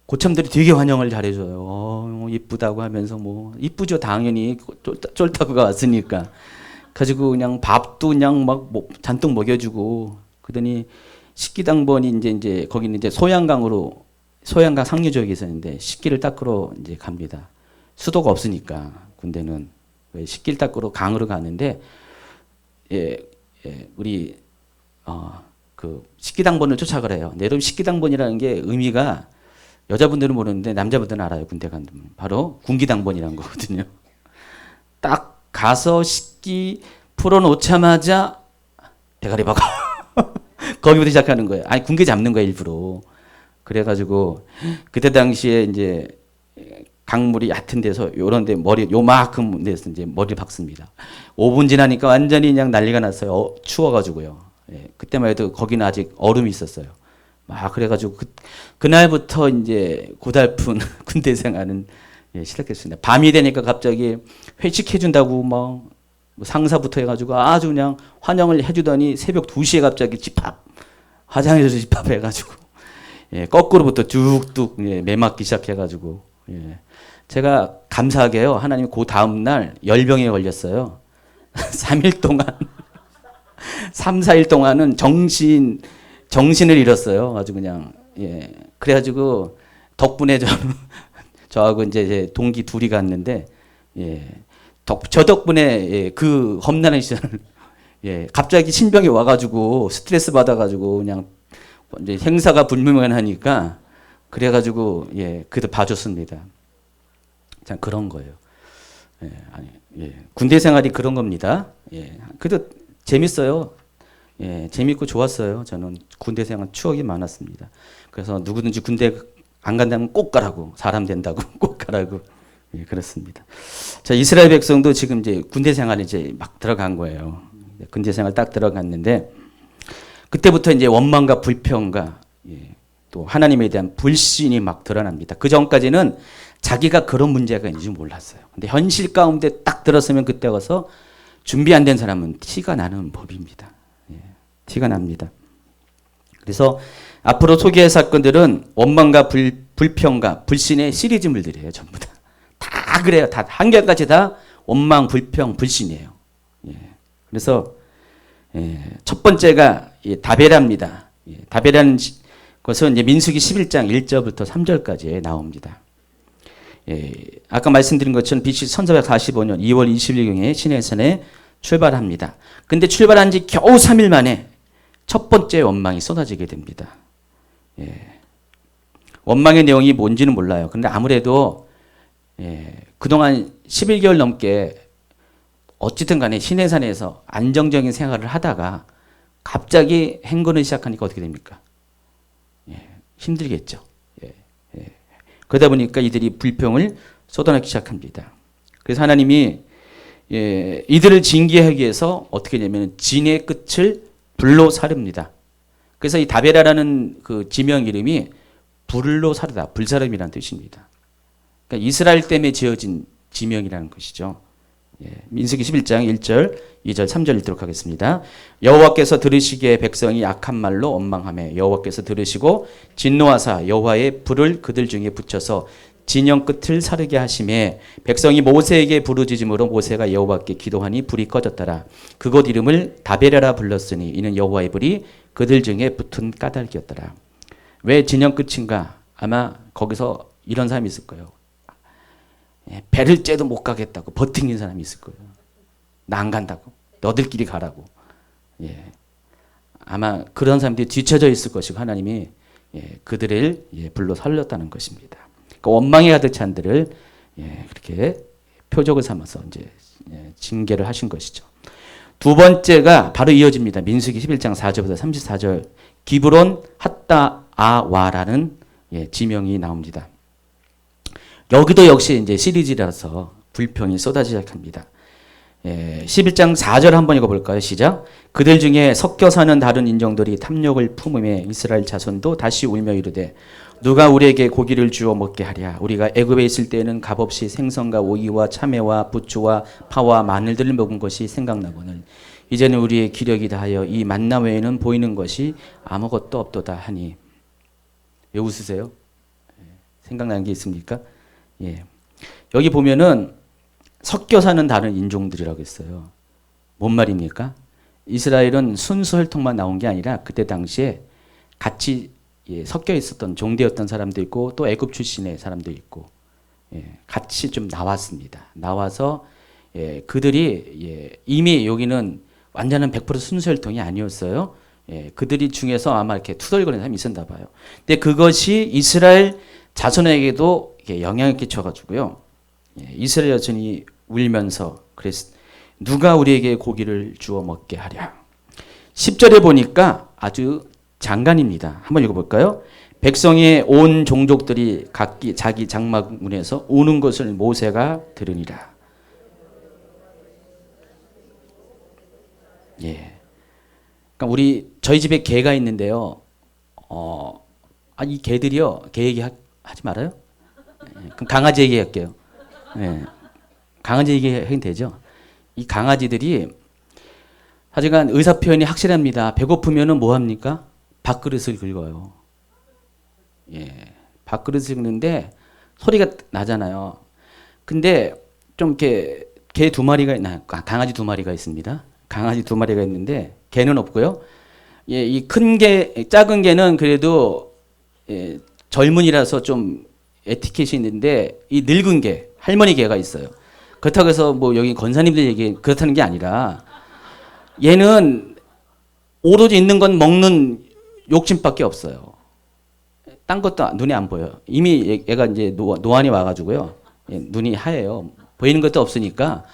Speaker 1: 고참들이 되게 환영을 잘해줘요. 이쁘다고 하면서 뭐 이쁘죠 당연히 쫄타구가 왔으니까. 가지고 그냥 밥도 그냥 막 잔뜩 먹여주고 그러더니 식기당번이 이제 거기는 이제 소양강 상류 지역에 있었는데 식기를 닦으러 이제 갑니다. 수도가 없으니까 군대는 식기를 닦으러 강으로 가는데 우리 그 식기당번을 쫓아가래요. 여러분 식기당번이라는 게 의미가 여자분들은 모르는데 남자분들은 알아요. 군대 간 분. 바로 군기당번이라는 거거든요. 딱 가서 식기 풀어놓자마자 대가리 박아. 거기부터 시작하는 거예요. 아니 군기 잡는 거예요 일부러. 그래가지고 그때 당시에 이제 강물이 얕은 데서 요런데 머리 요만큼 데서 이제 머리를 박습니다. 5분 지나니까 완전히 그냥 난리가 났어요. 추워가지고요. 그때만 해도 거기는 아직 얼음이 있었어요. 막 그래가지고 그날부터 이제 고달픈 군대 생활은 시작했습니다. 밤이 되니까 갑자기 회식해준다고 뭐 상사부터 해가지고 아주 그냥 환영을 해주더니 새벽 2시에 갑자기 집합 화장실에서 집합해가지고 거꾸로부터 쭉쭉 매맞기 시작해가지고 제가 감사하게요 하나님 그 다음날 열병에 걸렸어요. 3일 동안 3, 4일 동안은 정신을 잃었어요. 아주 그냥 그래가지고 덕분에 저하고 이제 제 동기 둘이 갔는데 저 덕분에 그 험난한 시절을 갑자기 신병이 와가지고 스트레스 받아가지고 그냥 이제 행사가 불명하니까 그래가지고 그래도 봐줬습니다. 참 그런 거예요. 군대 생활이 그런 겁니다. 그래도 재밌어요. 재밌고 좋았어요. 저는 군대 생활 추억이 많았습니다. 그래서 누구든지 군대 안 간다면 꼭 가라고 사람 된다고 꼭 가라고 그렇습니다. 자 이스라엘 백성도 지금 이제 군대 생활에 이제 막 들어간 거예요. 군대 생활 딱 들어갔는데 그때부터 이제 원망과 불평과 또 하나님에 대한 불신이 막 드러납니다. 그 전까지는 자기가 그런 문제가 있는지 몰랐어요. 근데 현실 가운데 딱 들었으면 그때 가서 준비 안 된 사람은 티가 나는 법입니다. 티가 납니다. 그래서 앞으로 소개할 사건들은 원망과 불평과 불신의 시리즈물들이에요. 전부 다. 다 그래요. 다 한결같이 다 원망, 불평, 불신이에요. 그래서 첫 번째가 다베라입니다. 다베라는 것은 이제 민수기 11장 1절부터 3절까지 나옵니다. 아까 말씀드린 것처럼 BC 1445년 2월 20일경에 시내산에 출발합니다. 근데 출발한 지 겨우 3일 만에 첫 번째 원망이 쏟아지게 됩니다. 원망의 내용이 뭔지는 몰라요. 근데 아무래도 그동안 11개월 넘게 어쨌든 간에 시내산에서 안정적인 생활을 하다가 갑자기 행군을 시작하니까 어떻게 됩니까? 힘들겠죠. 그러다 보니까 이들이 불평을 쏟아내기 시작합니다. 그래서 하나님이 이들을 징계하기 위해서 어떻게 되냐면 진의 끝을 불로 사릅니다. 그래서 이 다베라라는 그 지명 이름이 불로 사르다, 불사름이라는 뜻입니다. 그러니까 이스라엘 때문에 지어진 지명이라는 것이죠. 민수기 11장 1절, 2절, 3절 읽도록 하겠습니다. 여호와께서 들으시기에 백성이 악한 말로 원망하며 여호와께서 들으시고 진노하사 여호와의 불을 그들 중에 붙여서 진영 끝을 사르게 하심에 백성이 모세에게 부르짖음으로 모세가 여호와께 기도하니 불이 꺼졌더라. 그곳 이름을 다베라라 불렀으니 이는 여호와의 불이 그들 중에 붙은 까닭이었더라. 왜 진영 끝인가? 아마 거기서 이런 사람이 있을 거예요. 배를 째도 못 가겠다고 버팅긴 사람이 있을 거예요. 나 안 간다고. 너들끼리 가라고. 아마 그런 사람들이 뒤쳐져 있을 것이고 하나님이 그들을 불로 살렸다는 것입니다. 그 원망에 가득 찬들을 그렇게 표적을 삼아서 이제 징계를 하신 것이죠. 두 번째가 바로 이어집니다. 민수기 11장 4절부터 34절 기브론 핫다 아와라는 지명이 나옵니다. 여기도 역시 이제 시리즈라서 불평이 쏟아지기 시작합니다. 11장 4절 한번 읽어볼까요? 시작. 그들 중에 섞여 사는 다른 인종들이 탐욕을 품음에 이스라엘 자손도 다시 울며 이르되 누가 우리에게 고기를 주어 먹게 하랴. 우리가 애굽에 있을 때에는 값없이 생선과 오이와 참외와 부추와 파와 마늘들을 먹은 것이 생각나거늘 이제는 우리의 기력이 다하여 이 만나 외에는 보이는 것이 아무것도 없도다 하니. 왜 웃으세요? 생각나는 게 있습니까? 여기 보면은 섞여 사는 다른 인종들이라고 했어요. 뭔 말입니까? 이스라엘은 순수 혈통만 나온 게 아니라 그때 당시에 같이 섞여 있었던 종되었던 사람도 있고 또 애굽 출신의 사람도 있고 같이 좀 나왔습니다. 나와서 그들이 이미 여기는 완전한 100% 순수 혈통이 아니었어요. 그들이 중에서 아마 이렇게 투덜거리는 사람이 있었나 봐요. 근데 그것이 이스라엘 자손에게도 영향을 끼쳐가지고요. 이스라엘 여전히 울면서 그래서 누가 우리에게 고기를 주어 먹게 하랴. 10절에 보니까 아주 장관입니다. 한번 읽어볼까요? 백성의 온 종족들이 각기 자기 장막 문에서 우는 것을 모세가 들으니라. 그러니까 저희 집에 개가 있는데요. 이 개들이요. 개 얘기 하지 말아요. 그럼 강아지 얘기할게요. 강아지 얘기하면 되죠. 이 강아지들이 하여간 의사 표현이 확실합니다. 배고프면은 뭐 합니까? 밥그릇을 긁어요. 밥그릇을 긁는데 소리가 나잖아요. 근데 좀 이렇게 개 두 마리가 강아지 두 마리가 있습니다. 강아지 두 마리가 있는데 개는 없고요. 이 큰 개, 작은 개는 그래도 젊은이라서 좀 에티켓이 있는데 이 늙은 개, 할머니 개가 있어요. 그렇다고 해서 뭐 여기 권사님들 얘기 그렇다는 게 아니라 얘는 오로지 있는 건 먹는 욕심밖에 없어요. 딴 것도 눈에 안 보여요. 이미 얘가 이제 노안이 와가지고요. 눈이 하얘요. 보이는 것도 없으니까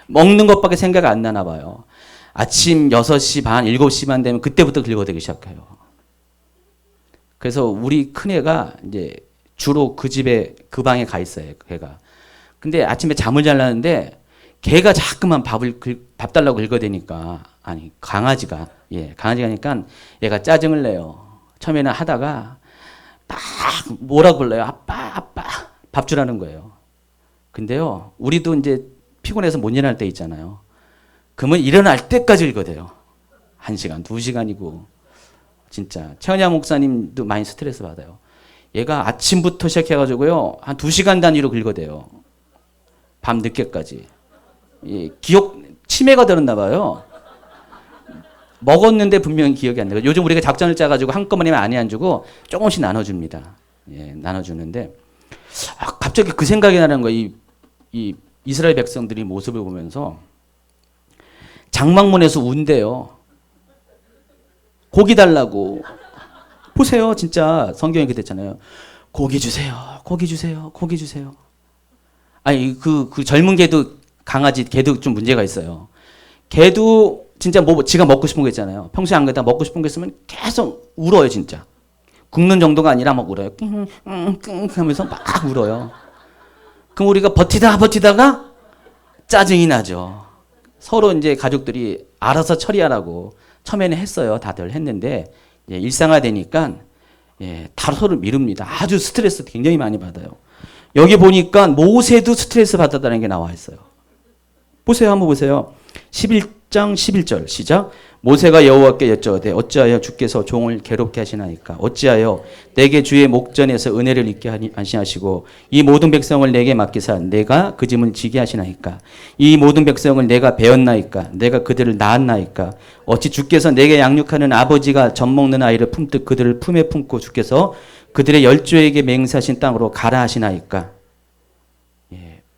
Speaker 1: 먹는 것밖에 생각 안 나나 봐요. 아침 6시 반, 7시만 되면 그때부터 긁어대기 시작해요. 그래서 우리 큰애가 이제 주로 그 집에 그 방에 가 있어요. 걔가. 근데 아침에 잠을 자려는데 걔가 자꾸만 밥 달라고 긁어대니까 강아지가 하니까 얘가 짜증을 내요. 처음에는 하다가 딱 뭐라고 불러요? 아빠 밥 주라는 거예요. 근데요 우리도 이제 피곤해서 못 일어날 때 있잖아요. 그러면 일어날 때까지 긁어대요. 1시간, 2시간이고 진짜 최은야 목사님도 많이 스트레스 받아요. 얘가 아침부터 시작해가지고요 한 2시간 단위로 긁어대요. 밤 늦게까지. 기억 치매가 들었나 봐요. 먹었는데 분명히 기억이 안 나요. 요즘 우리가 작전을 짜가지고 한꺼번에 많이 안 주고 조금씩 나눠줍니다. 예, 나눠주는데 갑자기 그 생각이 나는 거예요. 이 이스라엘 백성들이 모습을 보면서 장막문에서 운대요. 고기 달라고. 보세요. 진짜 성경에 그랬잖아요. 고기 주세요. 고기 주세요. 고기 주세요. 아니 그 젊은 개도 강아지 개도 좀 문제가 있어요. 개도 진짜 뭐 지가 먹고 싶은 거 있잖아요. 평소에 안 그러다 먹고 싶은 거 있으면 계속 울어요, 진짜. 굶는 정도가 아니라 막 울어요. 끙끙 하면서 막 울어요. 그럼 우리가 버티다가 짜증이 나죠. 서로 이제 가족들이 알아서 처리하라고 처음에는 했어요. 다들 했는데 일상화되니까 다 서로 미룹니다. 아주 스트레스 굉장히 많이 받아요. 여기 보니까 모세도 스트레스 받았다는 게 나와 있어요. 보세요. 한번 보세요. 11장 11절 시작. 모세가 여호와께 여쭤오되 어찌하여 주께서 종을 괴롭게 하시나이까? 어찌하여 내게 주의 목전에서 은혜를 잊게 하시고 이 모든 백성을 내게 맡기사 내가 그 짐을 지게 하시나이까? 이 모든 백성을 내가 배웠나이까? 내가 그들을 낳았나이까? 어찌 주께서 내게 양육하는 아버지가 젖먹는 아이를 품듯 그들을 품에 품고 주께서 그들의 열조에게 맹세하신 땅으로 가라 하시나이까?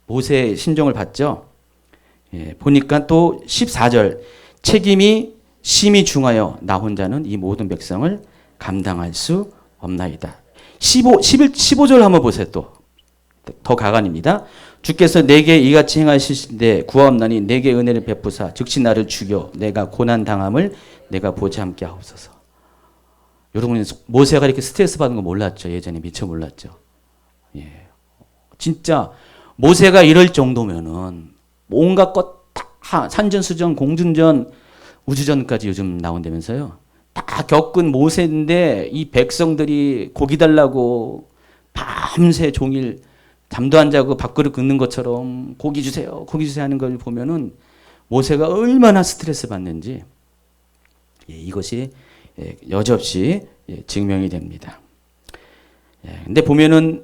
Speaker 1: 모세의 심정을 봤죠? 보니까 또 14절 책임이 심히 중하여 나 혼자는 이 모든 백성을 감당할 수 없나이다. 15절 한번 보세요. 또 더 가관입니다. 주께서 내게 이같이 행하시는데 구하옵나니 내게 은혜를 베푸사 즉시 나를 죽여 내가 고난당함을 내가 보지 않게 하옵소서. 여러분 모세가 이렇게 스트레스 받는 거 몰랐죠. 예전에 미처 몰랐죠. 진짜 모세가 이럴 정도면은 온갖 것 다 산전수전 공중전 우주전까지 요즘 나온다면서요. 다 겪은 모세인데 이 백성들이 고기 달라고 밤새 종일 잠도 안 자고 밥그릇 긁는 것처럼 고기 주세요 하는 걸 보면은 모세가 얼마나 스트레스 받는지 이것이 여지없이 증명이 됩니다. 근데 보면은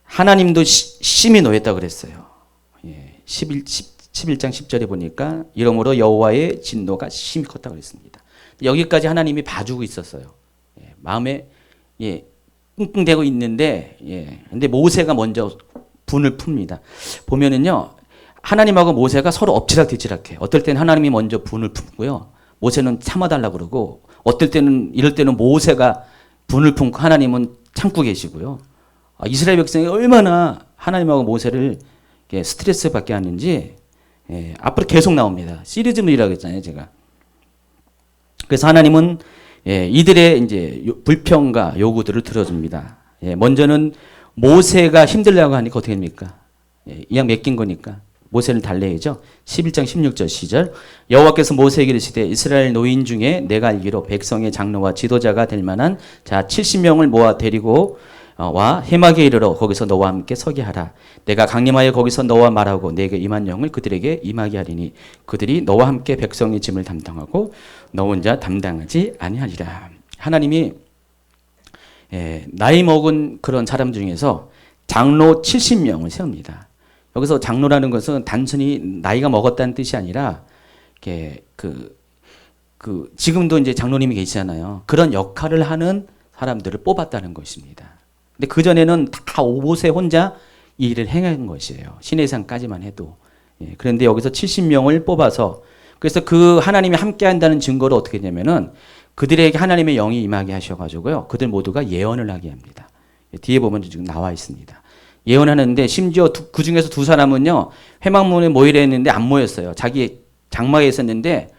Speaker 1: 하나님도 심히 노했다고 그랬어요. 11장 10절에 보니까 이러므로 여호와의 진노가 심히 컸다고 그랬습니다. 여기까지 하나님이 봐주고 있었어요. 마음에 끙끙대고 있는데 근데 모세가 먼저 분을 풉니다. 보면은요 하나님하고 모세가 서로 엎치락뒤치락해요. 어떨 때는 하나님이 먼저 분을 품고요. 모세는 참아달라고 그러고 어떨 때는 이럴 때는 모세가 분을 품고 하나님은 참고 계시고요. 이스라엘 백성이 얼마나 하나님하고 모세를 스트레스 받게 하는지 앞으로 계속 나옵니다. 시리즈물이라고 했잖아요, 제가. 그래서 하나님은 이들의 이제 불평과 요구들을 들어줍니다. 먼저는 모세가 힘들다고 하니까 어떻게 됩니까? 이왕 맡긴 거니까 모세를 달래야죠. 11장 16절 시절 여호와께서 모세에게 이르시되 이스라엘 노인 중에 내가 알기로 백성의 장로와 지도자가 될 만한 자 70명을 모아 데리고 와 해막에 이르러 거기서 너와 함께 서게 하라. 내가 강림하여 거기서 너와 말하고 내게 임한 영을 그들에게 임하게 하리니 그들이 너와 함께 백성의 짐을 담당하고 너 혼자 담당하지 아니하리라. 하나님이 나이 먹은 그런 사람 중에서 장로 70명을 세웁니다. 여기서 장로라는 것은 단순히 나이가 먹었다는 뜻이 아니라 지금도 이제 장로님이 계시잖아요. 그런 역할을 하는 사람들을 뽑았다는 것입니다. 근데 그전에는 다 모세 혼자 이 일을 행한 것이에요. 시내산까지만 해도. 그런데 여기서 70명을 뽑아서 그래서 그 하나님이 함께 한다는 증거를 어떻게 되냐면은 그들에게 하나님의 영이 임하게 하셔가지고요. 그들 모두가 예언을 하게 합니다. 뒤에 보면 지금 나와 있습니다. 예언하는데 심지어 그 중에서 두 사람은요. 회막문에 모이려 했는데 안 모였어요. 자기 장막에 있었는데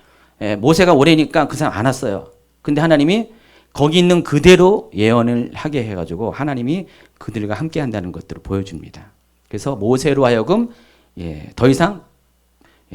Speaker 1: 모세가 오래니까 그 사람 안 왔어요. 근데 하나님이 거기 있는 그대로 예언을 하게 해가지고 하나님이 그들과 함께 한다는 것들을 보여줍니다. 그래서 모세로 하여금 더 이상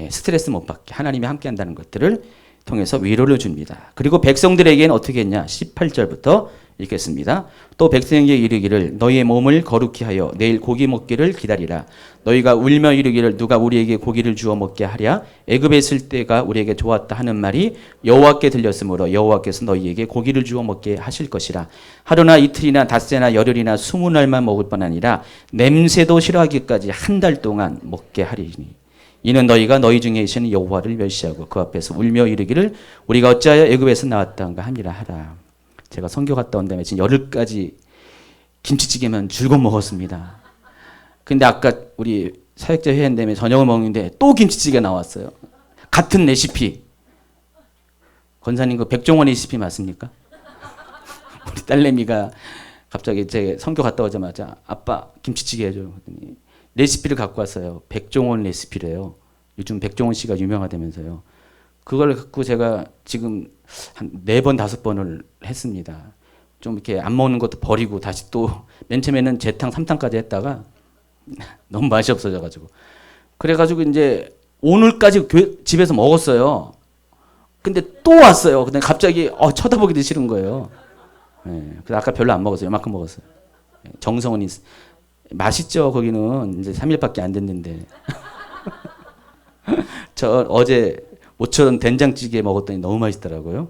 Speaker 1: 스트레스 못 받게 하나님이 함께 한다는 것들을 통해서 위로를 줍니다. 그리고 백성들에게는 어떻게 했냐? 18절부터 읽겠습니다. 또 백성에게 이르기를 너희의 몸을 거룩히 하여 내일 고기 먹기를 기다리라. 너희가 울며 이르기를 누가 우리에게 고기를 주어 먹게 하랴? 애굽에 있을 때가 우리에게 좋았다 하는 말이 여호와께 들렸으므로 여호와께서 너희에게 고기를 주어 먹게 하실 것이라. 하루나 이틀이나 닷새나 열흘이나 20날만 먹을 뿐 아니라 냄새도 싫어하기까지 한 달 동안 먹게 하리니 이는 너희가 너희 중에 계시는 여호와를 멸시하고 그 앞에서 울며 이르기를 우리가 어찌하여 애굽에서 나왔던가 함이라 하라. 제가 선교 갔다 온 다음에 지금 열흘까지 김치찌개만 줄곧 먹었습니다. 근데 아까 우리 사역자 회의한 다음에 저녁을 먹는데 또 김치찌개 나왔어요. 같은 레시피. 권사님 그 백종원 레시피 맞습니까? 우리 딸내미가 갑자기 제 선교 갔다 오자마자 아빠 김치찌개 해줘. 그랬더니 레시피를 갖고 왔어요. 백종원 레시피래요. 요즘 백종원 씨가 유명하다면서요. 그걸 갖고 제가 지금 한 4번, 5번을 했습니다. 좀 이렇게 안 먹는 것도 버리고 다시 또 맨 처음에는 재탕, 3탕까지 했다가 너무 맛이 없어져가지고. 그래가지고 이제 오늘까지 집에서 먹었어요. 근데 또 왔어요. 근데 갑자기 쳐다보기도 싫은 거예요. 네, 그래서 아까 별로 안 먹었어요. 이만큼 먹었어요. 정성은 맛있죠. 거기는 이제 3일밖에 안 됐는데. 저 어제 모처럼 된장찌개 먹었더니 너무 맛있더라고요.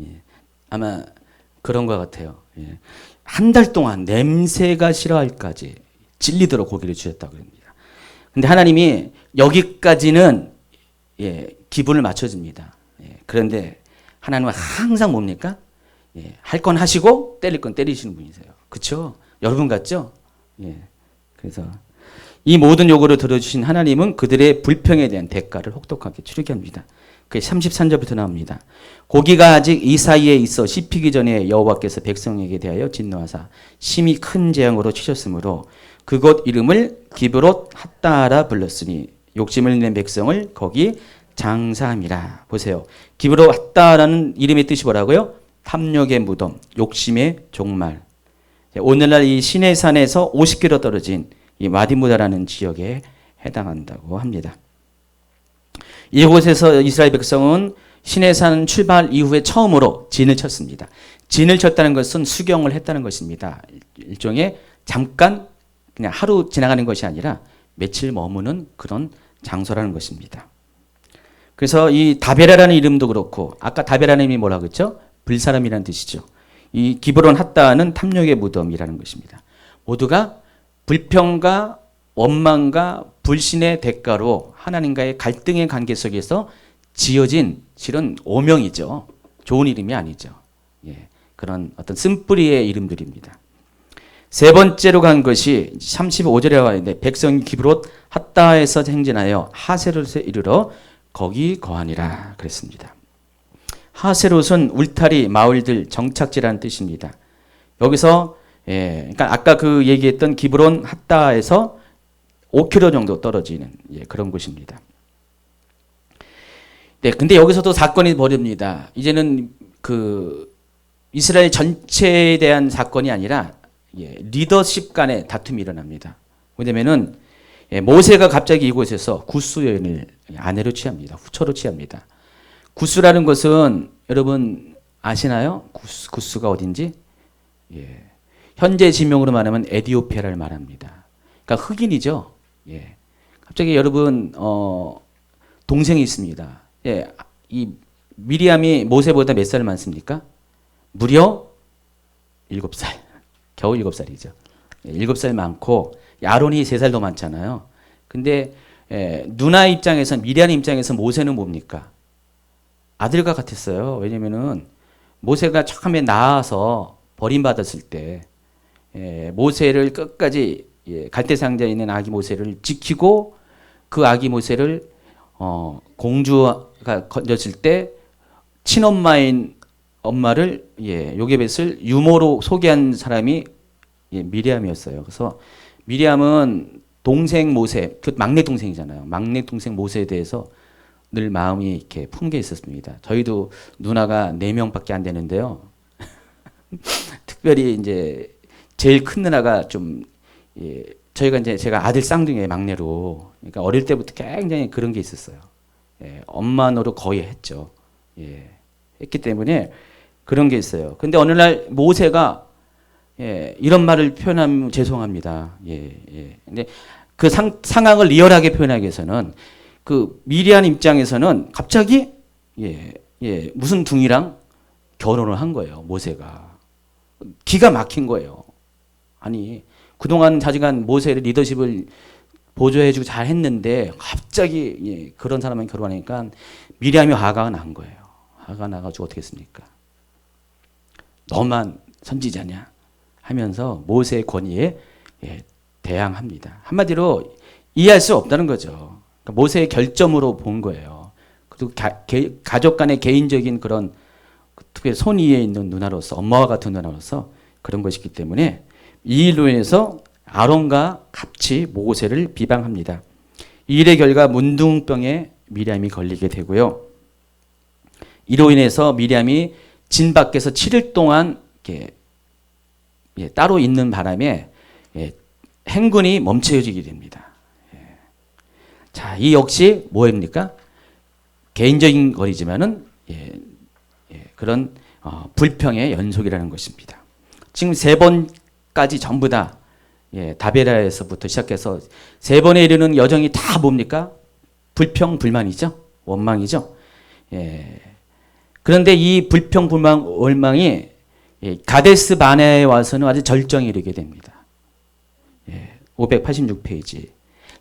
Speaker 1: 예, 아마 그런 것 같아요. 예. 한 달 동안 냄새가 싫어할까지 질리도록 고기를 주셨다고 합니다. 근데 하나님이 여기까지는 기분을 맞춰줍니다. 그런데 하나님은 항상 뭡니까? 할 건 하시고 때릴 건 때리시는 분이세요. 그렇죠? 여러분 같죠? 그래서 이 모든 요구를 들어주신 하나님은 그들의 불평에 대한 대가를 혹독하게 치르게 합니다. 그게 33절부터 나옵니다. 고기가 아직 이 사이에 있어 씹히기 전에 여호와께서 백성에게 대하여 진노하사 심히 큰 재앙으로 치셨으므로 그곳 이름을 기브롯 핫다하라 불렀으니 욕심을 낸 백성을 거기 장사함이라. 보세요. 기브롯 핫다하라는 이름의 뜻이 뭐라고요? 탐욕의 무덤, 욕심의 종말. 오늘날 이 시내산에서 50km 떨어진 이 마디무다라는 지역에 해당한다고 합니다. 이곳에서 이스라엘 백성은 시내산 출발 이후에 처음으로 진을 쳤습니다. 진을 쳤다는 것은 수경을 했다는 것입니다. 일종의 잠깐 그냥 하루 지나가는 것이 아니라 며칠 머무는 그런 장소라는 것입니다. 그래서 이 다베라라는 이름도 그렇고 아까 다베라는 이름이 뭐라고 했죠? 불사람이라는 뜻이죠. 이 기브론 핫다는 탐욕의 무덤이라는 것입니다. 모두가 불평과 원망과 불신의 대가로 하나님과의 갈등의 관계 속에서 지어진 실은 오명이죠. 좋은 이름이 아니죠. 그런 어떤 쓴뿌리의 이름들입니다. 세 번째로 간 것이 35절에 나와 있는데 백성이 기브롯 핫다에서 행진하여 하세롯에 이르러 거기 거하니라 그랬습니다. 하세롯은 울타리, 마을들, 정착지라는 뜻입니다. 여기서 그러니까 아까 그 얘기했던 기브론 핫다에서 5km 정도 떨어지는 그런 곳입니다. 네, 근데 여기서도 사건이 벌어집니다. 이제는 그 이스라엘 전체에 대한 사건이 아니라 리더십 간의 다툼이 일어납니다. 왜냐면은 모세가 갑자기 이곳에서 구스 여인을 아내로 취합니다. 후처로 취합니다. 구스라는 것은 여러분 아시나요? 구스가 어딘지? 현재 지명으로 말하면 에티오피아를 말합니다. 그러니까 흑인이죠. 갑자기 여러분 동생이 있습니다. 이 미리암이 모세보다 몇 살 많습니까? 무려 7살. 겨우 7살이죠. 7살 많고 아론이 3살 더 많잖아요. 근데 누나 입장에서 미리암 입장에서 모세는 뭡니까? 아들과 같았어요. 왜냐면은 모세가 처음에 나와서 버림받았을 때 모세를 끝까지 갈대상자에 있는 아기 모세를 지키고 그 아기 모세를 공주가 건졌을 때 친엄마인 엄마를 요게벳을 유모로 소개한 사람이 미리암이었어요. 그래서 미리암은 동생 모세, 그 막내 동생이잖아요. 막내 동생 모세에 대해서 늘 마음이 이렇게 품게 있었습니다. 저희도 누나가 4명밖에 안 되는데요. 특별히 이제 제일 큰 누나가 좀 저희가 이제 제가 아들 쌍둥이의 막내로, 그러니까 어릴 때부터 굉장히 그런 게 있었어요. 엄마 노릇 거의 했죠. 했기 때문에 그런 게 있어요. 근데 어느 날 모세가 이런 말을 표현하면 죄송합니다. 근데 그 상황을 리얼하게 표현하기 위해서는 그 미리암 입장에서는 갑자기 무슨 둥이랑 결혼을 한 거예요. 모세가 기가 막힌 거예요. 아니 그동안 자지간 모세의 리더십을 보조해주고 잘 했는데 갑자기 그런 사람만 결혼하니까 미리암이 화가 난 거예요. 화가 나가지고 어떻게 했습니까? 너만 선지자냐 하면서 모세의 권위에 대항합니다. 한마디로 이해할 수 없다는 거죠. 그러니까 모세의 결점으로 본 거예요. 그리고 가족 간의 개인적인 그런 특히 손 위에 있는 누나로서 엄마와 같은 누나로서 그런 것이기 때문에 이 일로 인해서 아론과 같이 모세를 비방합니다. 이 일의 결과 문둥병에 미리암이 걸리게 되고요. 이로 인해서 미리암이 진 밖에서 7일 동안 이렇게 따로 있는 바람에 행군이 멈춰지게 됩니다. 자, 이 역시 뭐입니까? 개인적인 거리지만은 그런 불평의 연속이라는 것입니다. 지금 세 번까지 전부 다 다베라에서부터 시작해서 세 번에 이르는 여정이 다 뭡니까? 불평, 불만이죠. 원망이죠. 그런데 이 불평, 불만, 원망이 가데스 바네에 와서는 아주 절정에 이르게 됩니다. 586페이지.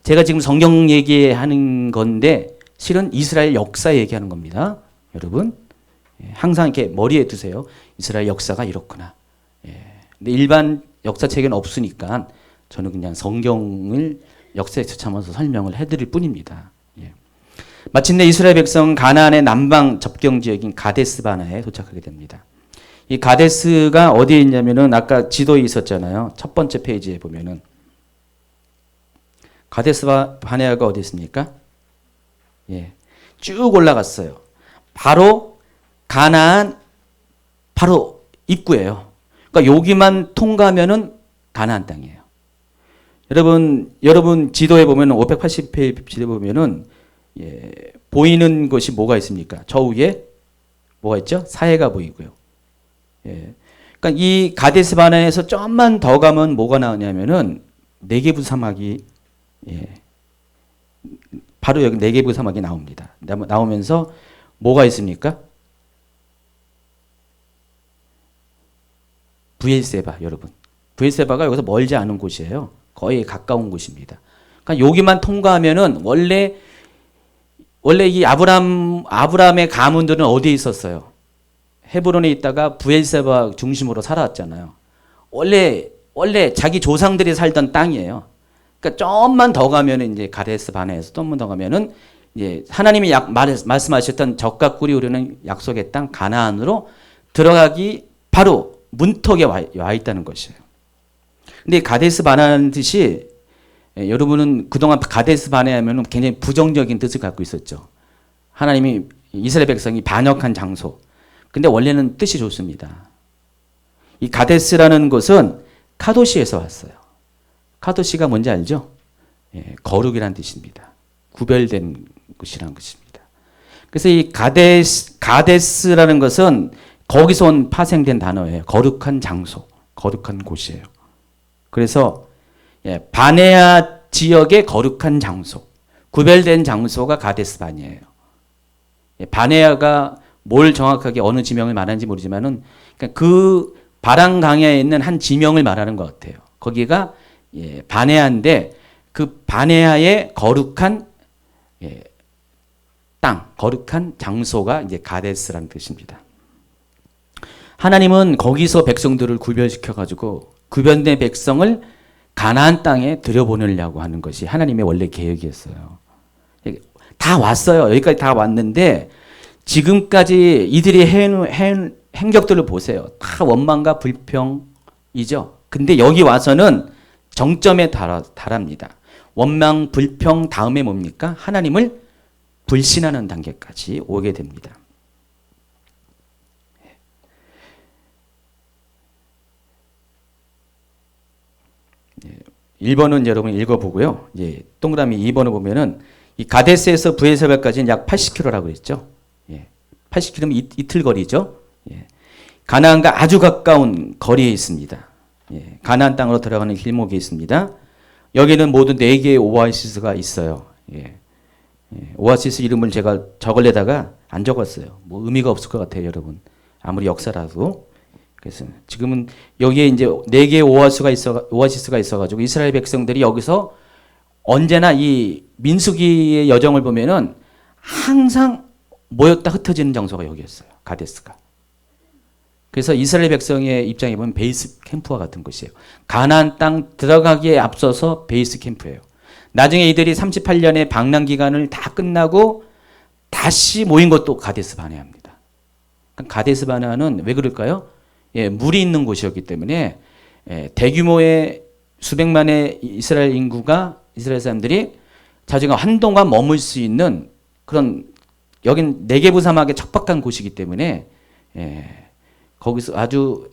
Speaker 1: 제가 지금 성경 얘기하는 건데 실은 이스라엘 역사 얘기하는 겁니다. 여러분 항상 이렇게 머리에 두세요. 이스라엘 역사가 이렇구나. 근데 일반 역사책에는 없으니까 저는 그냥 성경을 역사에 참아서 설명을 해드릴 뿐입니다. 마침내 이스라엘 백성은 가나안의 남방 접경 지역인 가데스 바네에 도착하게 됩니다. 이 가데스가 어디에 있냐면은 아까 지도에 있었잖아요. 첫 번째 페이지에 보면은 가데스 바네아가 어디 있습니까? 쭉 올라갔어요. 바로 가나안 바로 입구예요. 그러니까 여기만 통과하면은 가나안 땅이에요. 여러분 지도에 보면은 580페이지 지도에 보면은 보이는 것이 뭐가 있습니까? 저 위에 뭐가 있죠? 사해가 보이고요. 그러니까 이 가데스 바네아에서 좀만 더 가면 뭐가 나오냐면은 네게부 사막이 바로 여기 네게부 사막이 나옵니다. 나오면서 뭐가 있습니까? 브엘세바 여러분. 브엘세바가 여기서 멀지 않은 곳이에요. 거의 가까운 곳입니다. 그러니까 여기만 통과하면은 원래 이 아브람의 가문들은 어디에 있었어요? 헤브론에 있다가 브엘세바 중심으로 살아왔잖아요. 원래 자기 조상들이 살던 땅이에요. 그러니까 좀만 더 가면은 이제 가데스 바네에서 좀만 더 가면은 이제 하나님이 말씀하셨던 젖과 꿀이 흐르는 약속의 땅 가나안으로 들어가기 바로 문턱에 와 있다는 것이에요. 근데 가데스 바네라는 뜻이 여러분은 그동안 가데스 바네 하면은 굉장히 부정적인 뜻을 갖고 있었죠. 하나님이 이스라엘 백성이 반역한 장소. 근데 원래는 뜻이 좋습니다. 이 가데스라는 것은 카도시에서 왔어요. 카도시가 뭔지 알죠? 거룩이라는 뜻입니다. 구별된 곳이라는 것입니다. 그래서 이 가데스라는 것은 거기서 온 파생된 단어예요. 거룩한 장소, 거룩한 곳이에요. 그래서 바네아 지역의 거룩한 장소, 구별된 장소가 가데스 바네아예요. 바네아가 뭘 정확하게 어느 지명을 말하는지 모르지만은 그 바랑강에 있는 한 지명을 말하는 것 같아요. 거기가 바네아인데 그 바네아의 거룩한 땅, 거룩한 장소가 이제 가데스라는 뜻입니다. 하나님은 거기서 백성들을 구별시켜 가지고 구별된 백성을 가나안 땅에 들여보내려고 하는 것이 하나님의 원래 계획이었어요. 다 왔어요. 여기까지 다 왔는데 지금까지 이들이 해온 행적들을 보세요. 다 원망과 불평이죠. 근데 여기 와서는 정점에 달합니다. 원망, 불평 다음에 뭡니까? 하나님을 불신하는 단계까지 오게 됩니다. 1번은 여러분 읽어보고요. 동그라미 2번을 보면은 이 가데스에서 브엘세바까지는 약 80km라고 그랬죠. 80km면 이틀 거리죠. 가나안과 아주 가까운 거리에 있습니다. 가나안 땅으로 들어가는 길목이 있습니다. 여기는 모두 4개의 오아시스가 있어요. 오아시스 이름을 제가 적으려다가 안 적었어요. 뭐 의미가 없을 것 같아요, 여러분. 아무리 역사라도. 그래서 지금은 여기에 이제 4개의 오아시스가 있어가지고 이스라엘 백성들이 여기서 언제나 이 민수기의 여정을 보면은 항상 모였다 흩어지는 장소가 여기였어요. 가데스가. 그래서 이스라엘 백성의 입장에 보면 베이스 캠프와 같은 곳이에요. 가나안 땅 들어가기에 앞서서 베이스 캠프예요. 나중에 이들이 38년의 방랑 기간을 다 끝나고 다시 모인 것도 가데스 바네아입니다. 가데스 바네아는 왜 그럴까요? 예, 물이 있는 곳이었기 때문에 대규모의 수백만의 이스라엘 인구가 이스라엘 사람들이 자주가 한동안 머물 수 있는 그런 여긴 네게부 사막의 척박한 곳이기 때문에 거기서 아주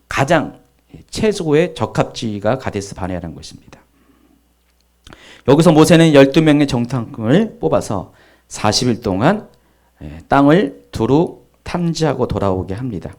Speaker 1: 가장 최소의 적합지가 가데스 바네아라는 것입니다. 여기서 모세는 12명의 정탐꾼을 뽑아서 40일 동안 땅을 두루 탐지하고 돌아오게 합니다.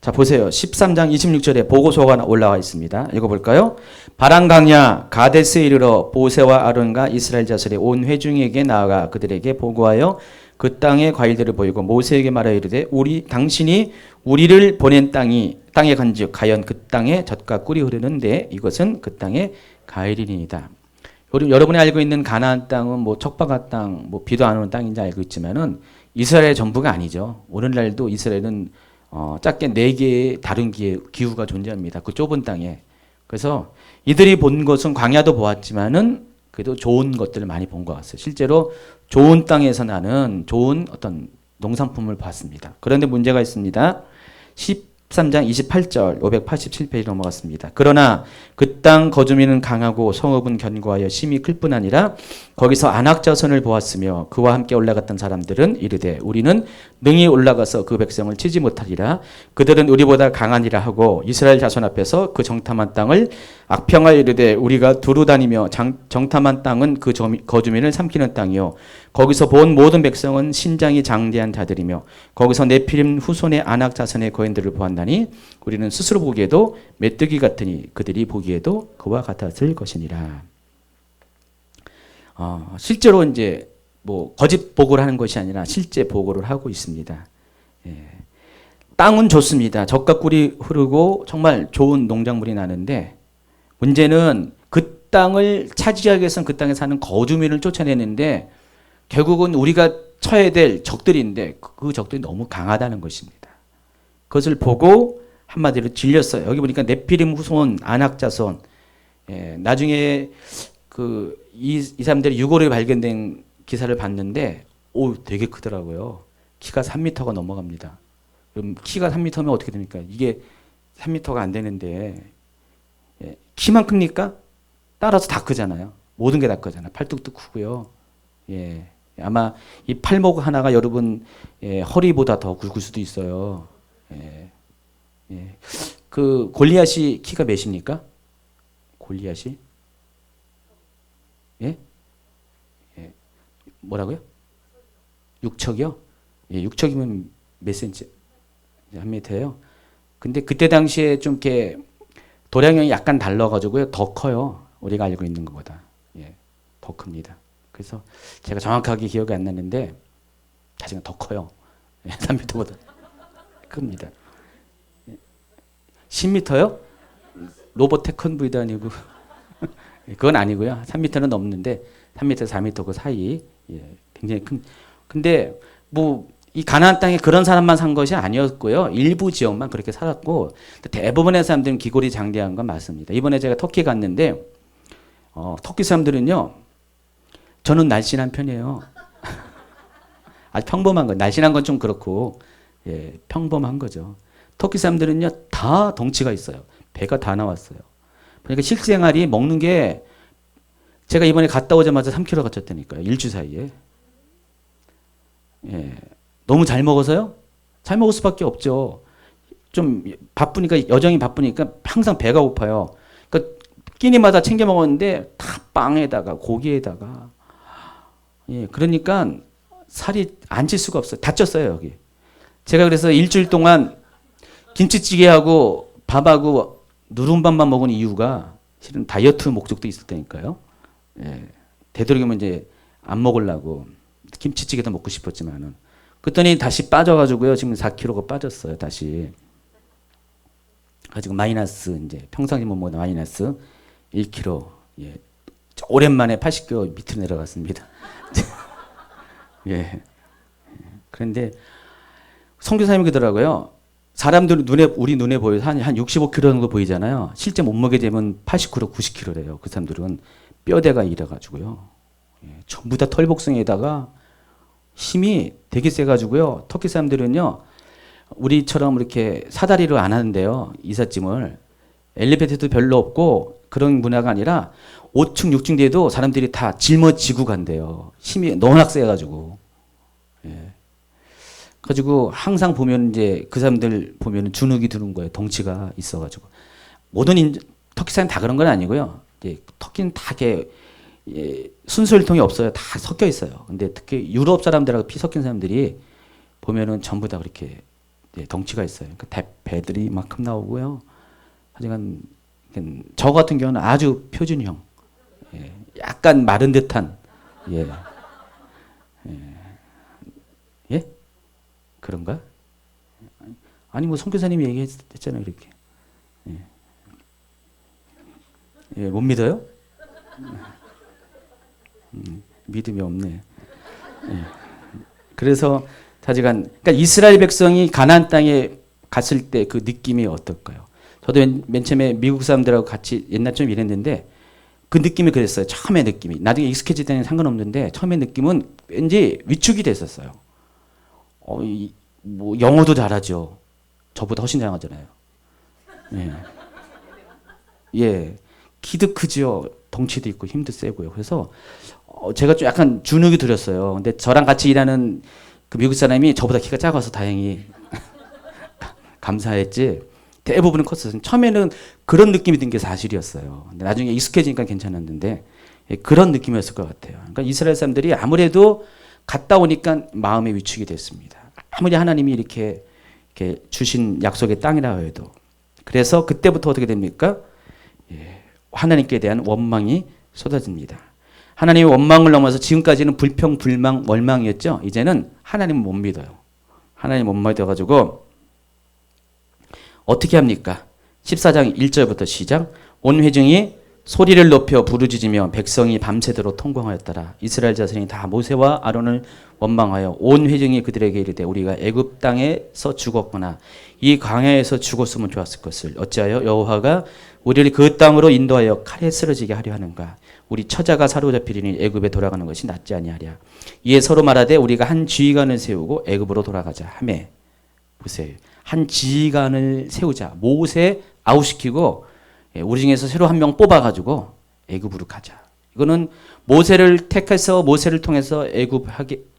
Speaker 1: 자, 보세요. 13장 26절에 보고서가 올라와 있습니다. 읽어볼까요? 바란강야 가데스에 이르러 모세와 아론과 이스라엘 자손의 온 회중에게 나아가 그들에게 보고하여 그 땅의 과일들을 보이고 모세에게 말하여 이르되 당신이 우리를 보낸 땅에 간즉 과연 그 땅에 젖과 꿀이 흐르는데 이것은 그 땅의 과일이니이다. 여러분이 알고 있는 가나안 땅은 뭐 척박한 땅, 뭐 비도 안 오는 땅인지 알고 있지만은 이스라엘의 전부가 아니죠. 오늘날도 이스라엘은 작게 4개의 다른 기후가 존재합니다. 그 좁은 땅에. 그래서 이들이 본 것은 광야도 보았지만은 그래도 좋은 것들을 많이 본 것 같아요. 실제로 좋은 땅에서 나는 좋은 어떤 농산품을 봤습니다. 그런데 문제가 있습니다. 13장 28절 587페이지 넘어갔습니다. 그러나 그 땅 거주민은 강하고 성읍은 견고하여 심히 클 뿐 아니라 거기서 아낙 자손을 보았으며 그와 함께 올라갔던 사람들은 이르되 우리는 능히 올라가서 그 백성을 치지 못하리라. 그들은 우리보다 강하니라 하고 이스라엘 자손 앞에서 그 정탐한 땅을 악평하여 이르되 우리가 두루 다니며 정탐한 땅은 그 거주민을 삼키는 땅이요 거기서 본 모든 백성은 신장이 장대한 자들이며 거기서 네피림 후손의 아낙 자손의 거인들을 보았나니 우리는 스스로 보기에도 메뚜기 같으니 그들이 보기에도 그와 같았을 것이니라. 실제로 이제 뭐 거짓 보고를 하는 것이 아니라 실제 보고를 하고 있습니다. 땅은 좋습니다. 젖과 꿀이 흐르고 정말 좋은 농작물이 나는데 문제는 그 땅을 차지하기 위해서는 그 땅에 사는 거주민을 쫓아내는데 결국은 우리가 쳐야 될 적들인데 그 적들이 너무 강하다는 것입니다. 그것을 보고 한마디로 질렸어요. 여기 보니까 네피림 후손, 아낙 자손. 나중에 이 사람들이 유골이 발견된 기사를 봤는데 되게 크더라고요. 키가 3m가 넘어갑니다. 그럼 키가 3m면 어떻게 됩니까? 이게 3m가 안 되는데 키만 큽니까? 따라서 다 크잖아요. 모든 게 다 크잖아요. 팔뚝도 크고요. 아마 이 팔목 하나가 여러분 허리보다 더 굵을 수도 있어요. 그 골리앗이 키가 몇입니까? 골리앗이? 뭐라고요? 6척이요? 6척이면 몇 센치? 한 미터예요. 근데 그때 당시에 좀 이렇게 도량형이 약간 달라가지고요. 더 커요. 우리가 알고 있는 것보다. 더 큽니다. 그래서 제가 정확하게 기억이 안 나는데 자기가 더 커요. 3m보다 큽니다. 10m요? 로봇 태권브이도 아니고 그건 아니고요. 3m는 넘는데 3m, 4m 그 사이 굉장히 큰. 근데 뭐 이 가나안 땅에 그런 사람만 산 것이 아니었고요. 일부 지역만 그렇게 살았고 대부분의 사람들은 기골이 장대한 건 맞습니다. 이번에 제가 터키 갔는데 터키 사람들은요. 저는 날씬한 편이에요. 아주 평범한 거. 날씬한 건 좀 그렇고 평범한 거죠. 터키 사람들은요. 다 덩치가 있어요. 배가 다 나왔어요. 그러니까 식생활이 먹는 게 제가 이번에 갔다 오자마자 3kg가 쪘다니까요. 일주 사이에. 너무 잘 먹어서요? 잘 먹을 수밖에 없죠. 좀 바쁘니까 여정이 바쁘니까 항상 배가 고파요. 그러니까 끼니마다 챙겨 먹었는데 다 빵에다가 고기에다가 그러니까 살이 안 찔 수가 없어요. 다 쪘어요 여기. 제가 그래서 일주일 동안 김치찌개하고 밥하고 누룽밥만 먹은 이유가 실은 다이어트 목적도 있었다니까요. 되도록이면 이제 안 먹으려고 김치찌개도 먹고 싶었지만은 그랬더니 다시 빠져가지고요. 지금 4kg가 빠졌어요. 다시. 가지고 마이너스 이제 평상시 몸보다 마이너스 1kg 오랜만에 80km 밑으로 내려갔습니다. 예. 그런데 선교사님이 그러더라고요. 사람들 우리 눈에 보여 한 65km 정도 보이잖아요. 실제 몸무게 재면 80kg, 90kg래요. 그 사람들은 뼈대가 이래가지고요. 예, 전부 다 털복숭이에다가 힘이 되게 세가지고요. 터키 사람들은요, 우리처럼 이렇게 사다리를 안 하는데요. 이삿짐을. 엘리베이터도 별로 없고 그런 문화가 아니라 5층, 6층 돼도 사람들이 다 짊어지고 간대요. 힘이 너무 세가지고. 예. 가지고 항상 보면 이제 그 사람들 보면 주눅이 드는 거예요. 덩치가 있어가지고. 모든 터키 사람 다 그런 건 아니고요. 이제 터키는 다 이렇게 순수혈통이 없어요. 다 섞여 있어요. 근데 특히 유럽 사람들하고 피 섞인 사람들이 보면은 전부 다 그렇게 덩치가 있어요. 그러니까 배들이 이만큼 나오고요. 하여간 저 같은 경우는 아주 표준형. 예, 약간 마른 듯한. 예. 예. 예? 그런가? 아니 뭐 선교사님이 얘기했잖아요. 이렇게. 예. 예, 못 믿어요? 믿음이 없네. 예. 그래서 그러니까 이스라엘 백성이 가나안 땅에 갔을 때 그 느낌이 어떨까요? 저도 맨 처음에 미국 사람들하고 같이 옛날처럼 일했는데 그 느낌이 그랬어요. 처음에 느낌이. 나중에 익숙해질 때는 상관없는데 처음에 느낌은 왠지 위축이 됐었어요. 뭐 영어도 잘하죠. 저보다 훨씬 잘하잖아요. 예. 예. 키도 크죠. 덩치도 있고 힘도 세고요. 그래서 제가 좀 약간 주눅이 들었어요. 근데 저랑 같이 일하는 그 미국 사람이 저보다 키가 작아서 다행히 감사했지. 대부분은 컸어요. 처음에는 그런 느낌이 든 게 사실이었어요. 근데 나중에 익숙해지니까 괜찮았는데 그런 느낌이었을 것 같아요. 그러니까 이스라엘 사람들이 아무래도 갔다 오니까 마음의 위축이 됐습니다. 아무리 하나님이 이렇게 주신 약속의 땅이라 해도. 그래서 그때부터 어떻게 됩니까? 예, 하나님께 대한 원망이 쏟아집니다. 하나님의 원망을 넘어서 지금까지는 불평, 불망, 월망이었죠. 이제는 하나님을 못 믿어요. 하나님 못 믿어가지고 어떻게 합니까? 14장 1절부터 시작. 온 회중이 소리를 높여 부르짖으며 백성이 밤새도록 통곡하였더라. 이스라엘 자손이 다 모세와 아론을 원망하여 온 회중이 그들에게 이르되 우리가 애굽 땅에서 죽었거나 이 광야에서 죽었으면 좋았을 것을 어찌하여 여호와가 우리를 그 땅으로 인도하여 칼에 쓰러지게 하려 하는가? 우리 처자가 사로잡히리니 애굽에 돌아가는 것이 낫지 아니하랴. 이에 서로 말하되 우리가 한 지휘관을 세우고 애굽으로 돌아가자 하매. 보세요. 한 지휘관을 세우자. 모세 아웃시키고 우리 중에서 새로 한 명 뽑아가지고 애굽으로 가자. 이거는 모세를 택해서 모세를 통해서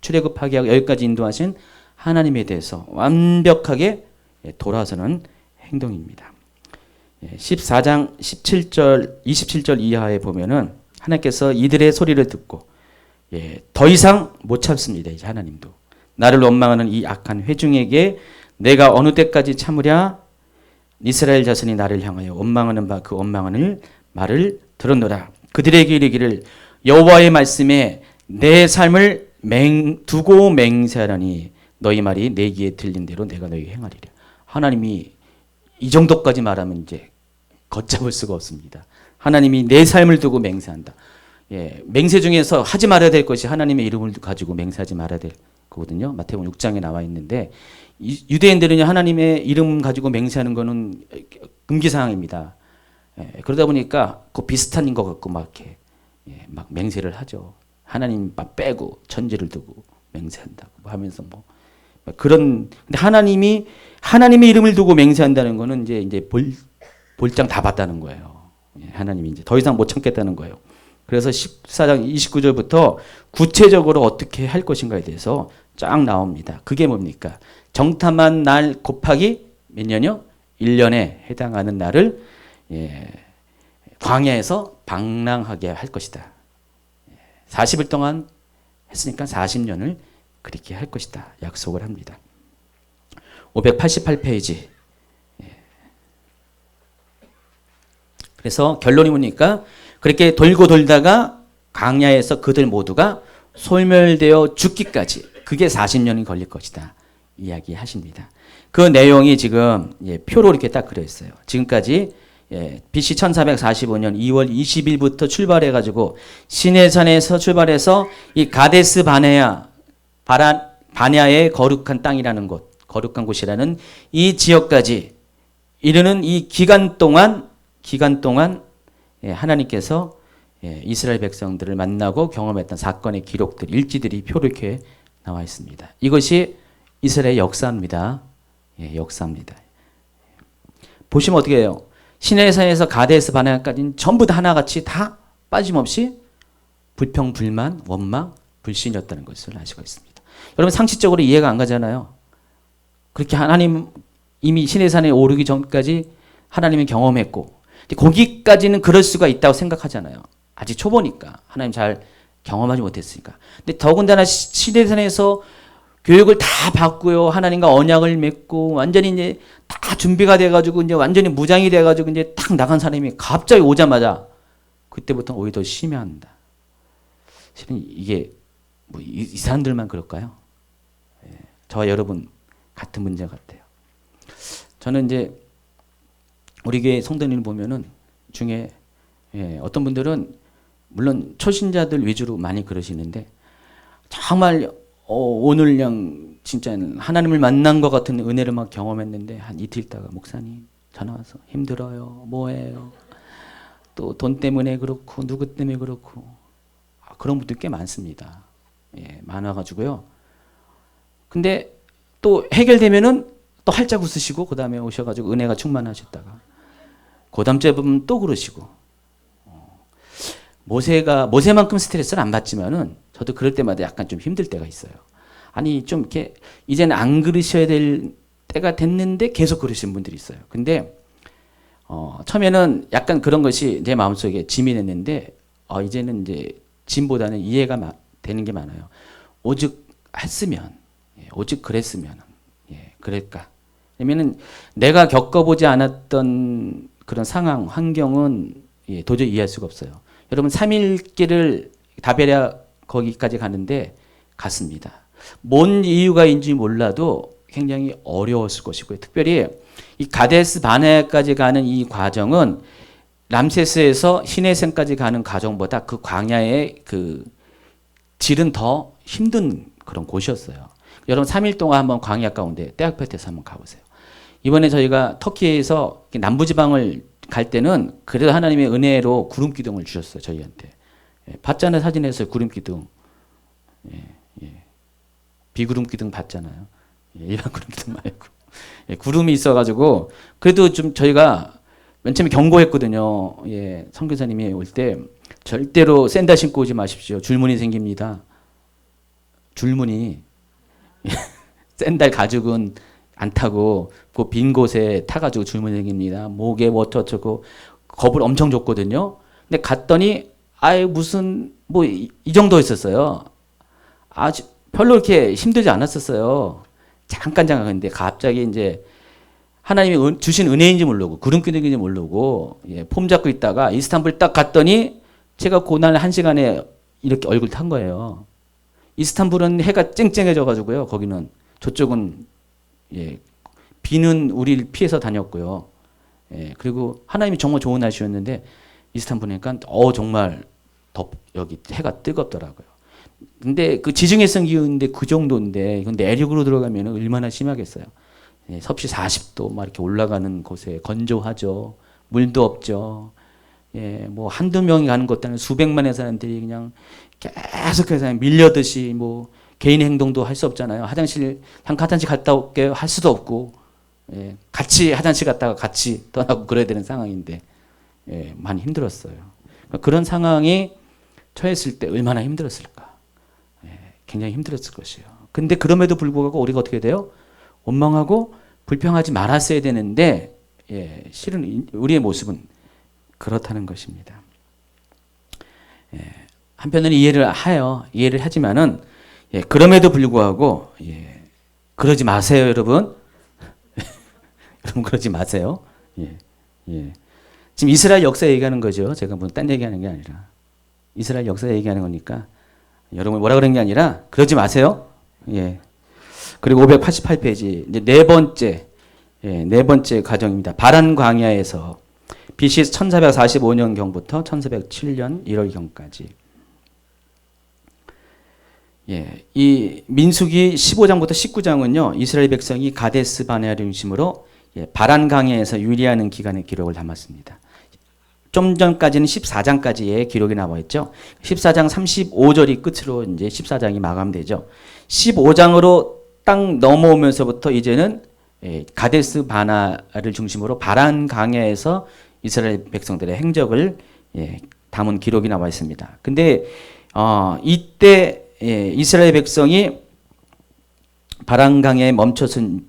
Speaker 1: 출애굽하게 하고 여기까지 인도하신 하나님에 대해서 완벽하게 돌아서는 행동입니다. 14장 17절, 27절 이하에 보면은 하나님께서 이들의 소리를 듣고 더 이상 못 참습니다. 이제 하나님도. 나를 원망하는 이 악한 회중에게 내가 어느 때까지 참으랴? 이스라엘 자손이 나를 향하여 원망하는 바 그 원망하는 말을 들었노라. 그들에게 이르기를 여호와의 말씀에 내 삶을 두고 맹세하라니 너희 말이 내 귀에 들린 대로 내가 너희에게 행하리라. 하나님이 이 정도까지 말하면 이제 걷잡을 수가 없습니다. 하나님이 내 삶을 두고 맹세한다. 예, 맹세 중에서 하지 말아야 될 것이 하나님의 이름을 가지고 맹세하지 말아야 될 거거든요. 마태복음 6장에 나와 있는데 유대인들은 하나님의 이름 가지고 맹세하는 거는 금기사항입니다. 예, 그러다 보니까 그 비슷한 것 같고 막 이렇게 막 맹세를 하죠. 하나님 막 빼고 천지를 두고 맹세한다고 하면서 뭐 그런. 근데 하나님의 이름을 두고 맹세한다는 거는 이제 볼장 다 봤다는 거예요. 하나님이 이제 더 이상 못 참겠다는 거예요. 그래서 14장 29절부터 구체적으로 어떻게 할 것인가에 대해서 쫙 나옵니다. 그게 뭡니까? 정탐한 날 곱하기 몇 년이요? 1년에 해당하는 날을 광야에서 방랑하게 할 것이다. 40일 동안 했으니까 40년을 그렇게 할 것이다. 약속을 합니다. 588페이지. 그래서 결론이 뭡니까? 그렇게 돌고 돌다가 광야에서 그들 모두가 소멸되어 죽기까지 그게 40년이 걸릴 것이다. 이야기하십니다. 그 내용이 지금 표로 이렇게 딱 그려 있어요. 지금까지 BC 1445년 2월 20일부터 출발해가지고 시내산에서 출발해서 이 가데스 바냐의 거룩한 땅이라는 곳, 거룩한 곳이라는 이 지역까지 이르는 이 기간 동안 하나님께서 이스라엘 백성들을 만나고 경험했던 사건의 기록들, 일지들이 표록해 나와 있습니다. 이것이 이스라엘 역사입니다. 역사입니다. 보시면 어떻게 해요? 시내산에서 가데스 바네아까지는 전부 다 하나같이 다 빠짐없이 불평, 불만, 원망, 불신이었다는 것을 알 수가 있습니다. 여러분 상식적으로 이해가 안 가잖아요. 그렇게 하나님 이미 시내산에 오르기 전까지 하나님을 경험했고 거기까지는 그럴 수가 있다고 생각하잖아요. 아직 초보니까 하나님 잘 경험하지 못했으니까. 근데 더군다나 시내산에서 교육을 다 받고요. 하나님과 언약을 맺고 완전히 이제 다 준비가 돼가지고 이제 완전히 무장이 돼가지고 이제 딱 나간 사람이 갑자기 오자마자 그때부터 오히려 더 심해한다. 실은 이게 뭐 이 사람들만 그럴까요? 저와 여러분 같은 문제 같아요. 저는 이제 우리 교회 성도님을 보면은 중에 어떤 분들은 물론 초신자들 위주로 많이 그러시는데 정말 오늘 그냥 진짜 하나님을 만난 것 같은 은혜를 막 경험했는데 한 이틀 있다가 목사님 전화 와서 힘들어요. 뭐해요? 또 돈 때문에 그렇고 누구 때문에 그렇고 그런 분들 꽤 많습니다. 많아가지고요. 근데 또 해결되면은 또 활짝 웃으시고 그 다음에 오셔가지고 은혜가 충만하셨다가 그 다음 주에 보면 또 그러시고 모세만큼 스트레스를 안 받지만은 저도 그럴 때마다 약간 좀 힘들 때가 있어요. 아니 좀 이렇게 이제는 안 그러셔야 될 때가 됐는데 계속 그러시는 분들이 있어요. 근데 처음에는 약간 그런 것이 제 마음속에 짐이 됐는데 이제는 이제 짐보다는 이해가 되는 게 많아요. 오직 했으면 오직 그랬으면 그럴까? 왜냐면은 내가 겪어보지 않았던 그런 상황, 환경은 도저히 이해할 수가 없어요. 여러분 3일길을 다베랴 거기까지 가는데 갔습니다. 뭔 이유가인지 몰라도 굉장히 어려웠을 것이고요. 특별히 이 가데스 바네아까지 가는 이 과정은 람세스에서 시내산까지 가는 과정보다 그 광야의 그 질은 더 힘든 그런 곳이었어요. 여러분 3일 동안 한번 광야 가운데 떼약볕에서 한번 가보세요. 이번에 저희가 터키에서 남부지방을 갈 때는 그래도 하나님의 은혜로 구름 기둥을 주셨어요. 저희한테. 봤잖아요. 사진에서 구름 기둥. 비구름 기둥 봤잖아요. 일반 구름 기둥 말고. 구름이 있어가지고 그래도 좀 저희가 맨 처음에 경고했거든요. 선교사님이 올 때 절대로 샌들 신고 오지 마십시오. 줄무늬 생깁니다. 줄무늬. 샌들 가죽은 안 타고 그 빈 곳에 타가지고 줄무늬 생깁니다. 목에 뭐 어쩌고 겁을 엄청 줬거든요. 근데 갔더니 무슨 뭐 이 정도였었어요. 별로 이렇게 힘들지 않았었어요. 잠깐 근데 갑자기 이제 하나님이 주신 은혜인지 모르고 구름 기둥인지 모르고 폼 잡고 있다가 이스탄불 딱 갔더니 제가 그날 1시간에 이렇게 얼굴 탄 거예요. 이스탄불은 해가 쨍쨍해져 가지고요. 거기는 저쪽은 비는 우리를 피해서 다녔고요. 그리고 하나님이 정말 좋은 날씨였는데 이스탄불이니까 정말 여기 해가 뜨겁더라고요. 근데 그 지중해성 기후인데 그 정도인데 이건 내륙으로 들어가면 얼마나 심하겠어요. 섭씨 40도 막 이렇게 올라가는 곳에 건조하죠. 물도 없죠. 뭐 한두 명이 가는 것도 아니고 수백만의 사람들이 그냥 계속해서 밀려듯이 뭐 개인 행동도 할 수 없잖아요. 화장실 갔다 올게요 할 수도 없고 같이 화장실 갔다가 같이 떠나고 그래야 되는 상황인데 많이 힘들었어요. 그런 상황이 처했을 때 얼마나 힘들었을까. 굉장히 힘들었을 것이에요. 근데 그럼에도 불구하고 우리가 어떻게 돼요? 원망하고 불평하지 말았어야 되는데 실은 우리의 모습은 그렇다는 것입니다. 한편으로는 이해를 하지만은 그럼에도 불구하고 그러지 마세요, 여러분. 여러분 그러지 마세요. 지금 이스라엘 역사 얘기하는 거죠. 제가 뭐 딴 얘기하는 게 아니라 이스라엘 역사 얘기하는 거니까 여러분 뭐라 그런 게 아니라 그러지 마세요. 그리고 588페이지 이제 네 번째 과정입니다. 바란 광야에서 BC 1445년경부터 1407년 1월경까지. 예, 이 민수기 15장부터 19장은요, 이스라엘 백성이 가데스 바네아를 중심으로 바란 강해에서 유리하는 기간의 기록을 담았습니다. 좀 전까지는 14장까지의 기록이 나와 있죠. 14장 35절이 끝으로 이제 14장이 마감되죠. 15장으로 딱 넘어오면서부터 이제는 가데스 바나를 중심으로 바란 강해에서 이스라엘 백성들의 행적을 담은 기록이 나와 있습니다. 근데 이때 이스라엘 백성이 바란 강해에 멈춰선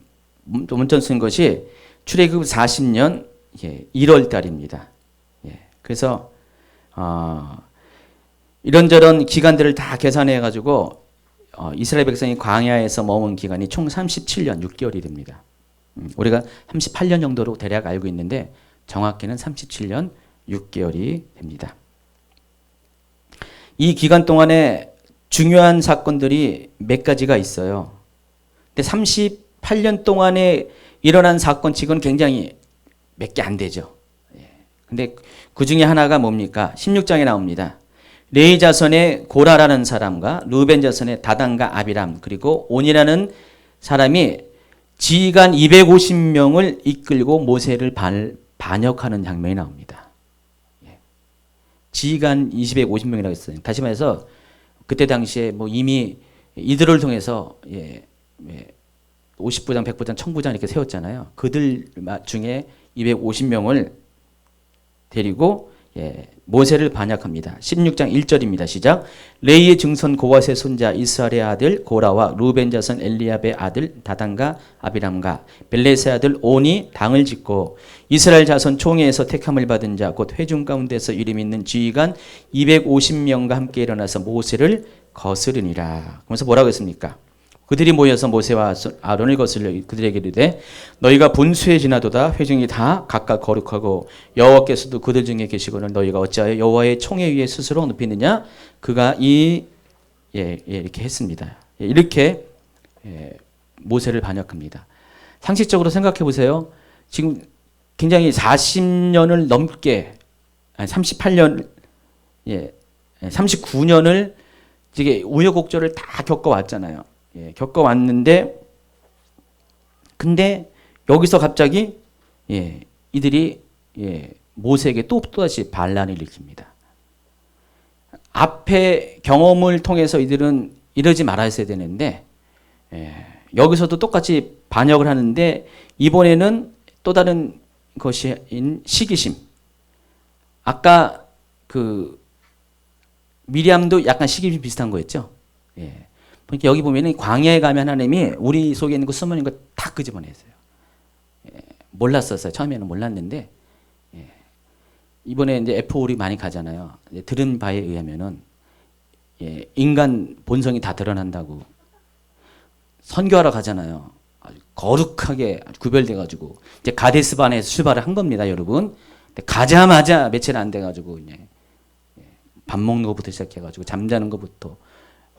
Speaker 1: 것이 출애굽 40년 1월 달입니다. 그래서 이런저런 기간들을 다 계산해 가지고 이스라엘 백성이 광야에서 머문 기간이 총 37년 6개월이 됩니다. 우리가 38년 정도로 대략 알고 있는데 정확히는 37년 6개월이 됩니다. 이 기간 동안에 중요한 사건들이 몇 가지가 있어요. 근데 38년 동안에 일어난 사건 치고는 굉장히 몇 개 안 되죠. 근데 그 중에 하나가 뭡니까? 16장에 나옵니다. 레위 자손의 고라라는 사람과 루벤 자손의 다단과 아비람 그리고 온이라는 사람이 지휘관 250명을 이끌고 모세를 반역하는 장면이 나옵니다. 지휘관 250명이라고 했어요. 다시 말해서 그때 당시에 뭐 이미 이들을 통해서 50부장, 100부장, 1000부장 이렇게 세웠잖아요. 그들 중에 250명을 데리고 모세를 반역합니다. 16장 1절입니다. 시작. 레이의 증손 고핫의 손자 이스라엘의 아들 고라와 루벤 자손 엘리압의 아들 다단과 아비람과 벨레스의 아들 온이 당을 짓고 이스라엘 자손 총회에서 택함을 받은 자 곧 회중 가운데서 이름 있는 지휘관 250명과 함께 일어나서 모세를 거스르니라. 그러면서 뭐라고 했습니까? 그들이 모여서 모세와 아론을 거슬려 그들에게 이르되 너희가 분수에 지나도다 회중이 다 각각 거룩하고 여호와께서도 그들 중에 계시거늘 너희가 어찌하여 여호와의 총회 위에 스스로 눕히느냐. 그가 이렇게 했습니다. 이렇게 모세를 반역합니다. 상식적으로 생각해 보세요. 지금 굉장히 40년을 넘게 38년 39년을 이게 우여곡절을 다 겪어왔잖아요. 겪어왔는데 근데 여기서 갑자기 이들이 모세에게 또다시 반란을 일으킵니다. 앞에 경험을 통해서 이들은 이러지 말았어야 되는데 여기서도 똑같이 반역을 하는데 이번에는 또 다른 것인 시기심. 아까 그 미리암도 약간 시기심 비슷한 거였죠. 그러니까 여기 보면은 광야에 가면 하나님이 우리 속에 있는 거 숨어있는 거 다 끄집어내세요. 몰랐었어요. 처음에는 몰랐는데 이번에 이제 F 우리 많이 가잖아요. 들은 바에 의하면은 인간 본성이 다 드러난다고 선교하러 가잖아요. 아주 거룩하게 구별돼 가지고 이제 가데스 바네에서 출발을 한 겁니다, 여러분. 근데 가자마자 며칠 안 돼 가지고 이제 밥 먹는 것부터 시작해 가지고 잠자는 것부터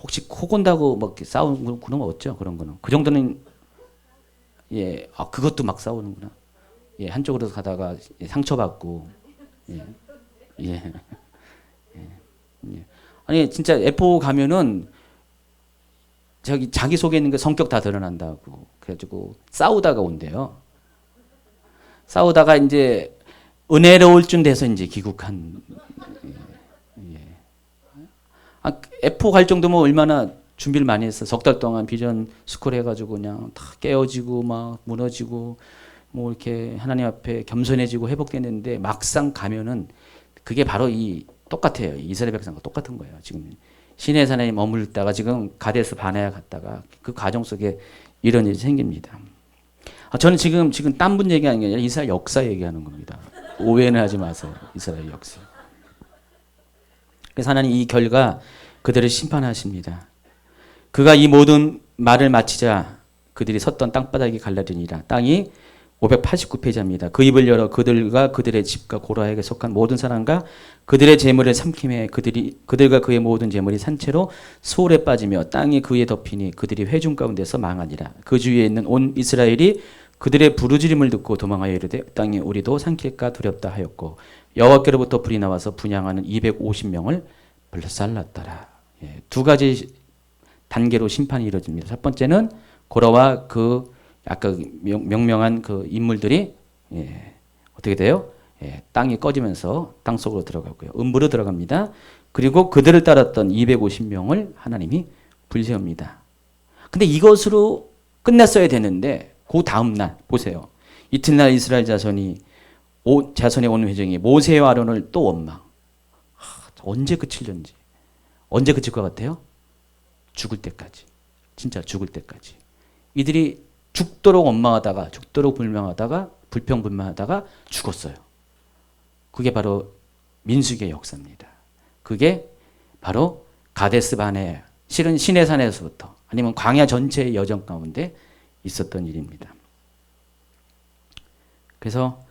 Speaker 1: 혹시 코 건다고 막 싸우는 그런 거 없죠? 그런 거는. 그 정도는, 그것도 막 싸우는구나. 한쪽으로 가다가 상처받고, 아니, 진짜 F 가면은, 자기 속에 있는 게 성격 다 드러난다고. 그래가지고 싸우다가 온대요. 싸우다가 이제 은혜로울 쯤 돼서 이제 귀국한, F 갈 정도면 얼마나 준비를 많이 했어. 석 달 동안 비전 스쿨 해가지고 그냥 다 깨어지고 막 무너지고 뭐 이렇게 하나님 앞에 겸손해지고 회복됐는데 막상 가면은 그게 바로 이 똑같아요. 이스라엘 백성과 똑같은 거예요. 지금 시내산에 머물다가 지금 가데스 바네아 갔다가 그 과정 속에 이런 일이 생깁니다. 저는 지금 딴 분 얘기하는 게 아니라 이스라엘 역사 얘기하는 겁니다. 오해는 하지 마세요. 이스라엘 역사. 그래서 하나님 이 결과 그들을 심판하십니다. 그가 이 모든 말을 마치자 그들이 섰던 땅바닥이 갈라지니라. 땅이 589페이지입니다. 그 입을 열어 그들과 그들의 집과 고라에게 속한 모든 사람과 그들의 재물을 삼킴해 그들과 그의 모든 재물이 산채로 소울에 빠지며 땅이 그에 덮이니 그들이 회중 가운데서 망하니라. 그 주위에 있는 온 이스라엘이 그들의 부르짖음을 듣고 도망하여 이르되 땅에 우리도 삼킬까 두렵다 하였고 여호와께로부터 불이 나와서 분향하는 250명을 불살랐더라. 예, 두 가지 단계로 심판이 이루어집니다. 첫 번째는 고라와 그 아까 명명한 그 인물들이 어떻게 돼요? 땅이 꺼지면서 땅 속으로 들어가고요. 음부로 들어갑니다. 그리고 그들을 따랐던 250명을 하나님이 불세웁니다. 근데 이것으로 끝났어야 되는데 그 다음 날 보세요. 이튿날 이스라엘 자손에 온 회중이 모세와 아론을 또 원망. 언제 그칠런지. 언제 그칠 것 같아요? 죽을 때까지. 진짜 죽을 때까지. 이들이 죽도록 원망하다가 죽도록 불평불만하다가 죽었어요. 그게 바로 민수기의 역사입니다. 그게 바로 가데스 바네 실은 시내산에서부터 아니면 광야 전체의 여정 가운데 있었던 일입니다. 그래서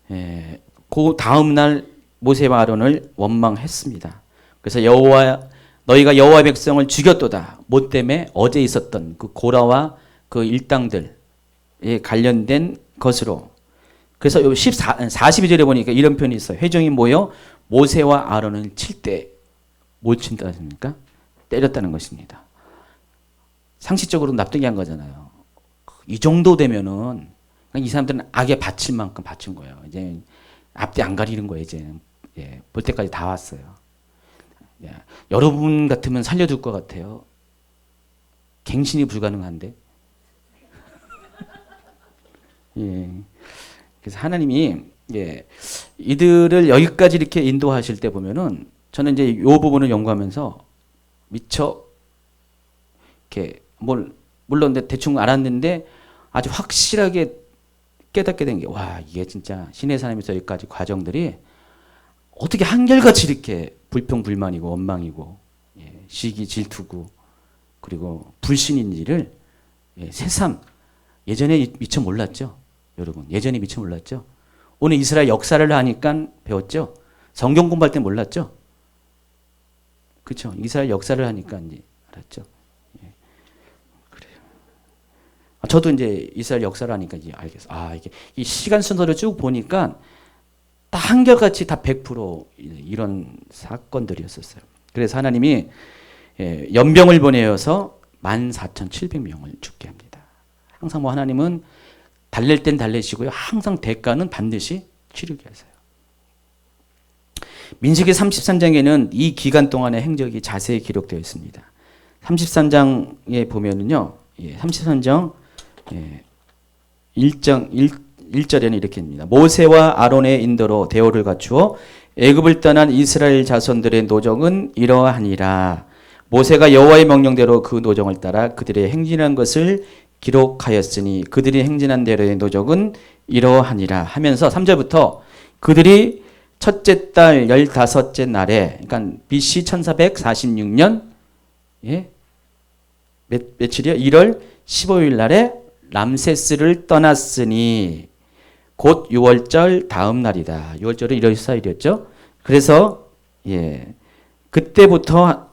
Speaker 1: 그 다음 날 모세와 아론을 원망했습니다. 그래서 너희가 여호와의 백성을 죽였도다. 뭐 때문에 어제 있었던 그 고라와 그 일당들에 관련된 것으로. 그래서 42절에 보니까 이런 표현이 있어요. 회중이 모여 모세와 아론을 칠 때 뭘 친다 하십니까? 때렸다는 것입니다. 상식적으로 납득이 한 거잖아요. 이 정도 되면은 이 사람들은 악에 바칠 만큼 바친 거예요. 이제 앞뒤 안 가리는 거예요. 이제 볼 때까지 다 왔어요. 여러분 같으면 살려둘 것 같아요. 갱신이 불가능한데. 그래서 하나님이 이들을 여기까지 이렇게 인도하실 때 보면은 저는 이제 이 부분을 연구하면서 미처 이렇게 물론 대충 알았는데 아주 확실하게 깨닫게 된 게 와 이게 진짜 신의 산에서 여기까지 과정들이 어떻게 한결같이 이렇게 불평불만이고 원망이고 시기 질투고 그리고 불신인지를 새삼 예전에 미처 몰랐죠. 여러분 예전에 미처 몰랐죠. 오늘 이스라엘 역사를 하니까 배웠죠. 성경 공부할 때 몰랐죠. 그렇죠. 이스라엘 역사를 하니까 이제 알았죠. 그래요. 저도 이제 이스라엘 역사를 하니까 이제 알겠어. 이게 이 시간 순서를 쭉 보니까 다 한결같이 다 100% 이런 사건들이었었어요. 그래서 하나님이 연병을 보내어서 14,700명을 죽게 합니다. 항상 하나님은 달랠 땐 달래시고요. 항상 대가는 반드시 치르게 하세요. 민수기 33장에는 이 기간 동안의 행적이 자세히 기록되어 있습니다. 33장에 보면은요. 33장 1절에는 이렇게 합니다. 모세와 아론의 인도로 대오를 갖추어 애굽을 떠난 이스라엘 자손들의 노정은 이러하니라. 모세가 여호와의 명령대로 그 노정을 따라 그들의 행진한 것을 기록하였으니 그들이 행진한 대로의 노정은 이러하니라 하면서 3절부터 그들이 첫째 달 15째 날에 그러니까 BC 1446년 며칠이요? 1월 15일 날에 람세스를 떠났으니 곧 6월절 다음 날이다. 6월절은 1월 14일이었죠. 그래서 그때부터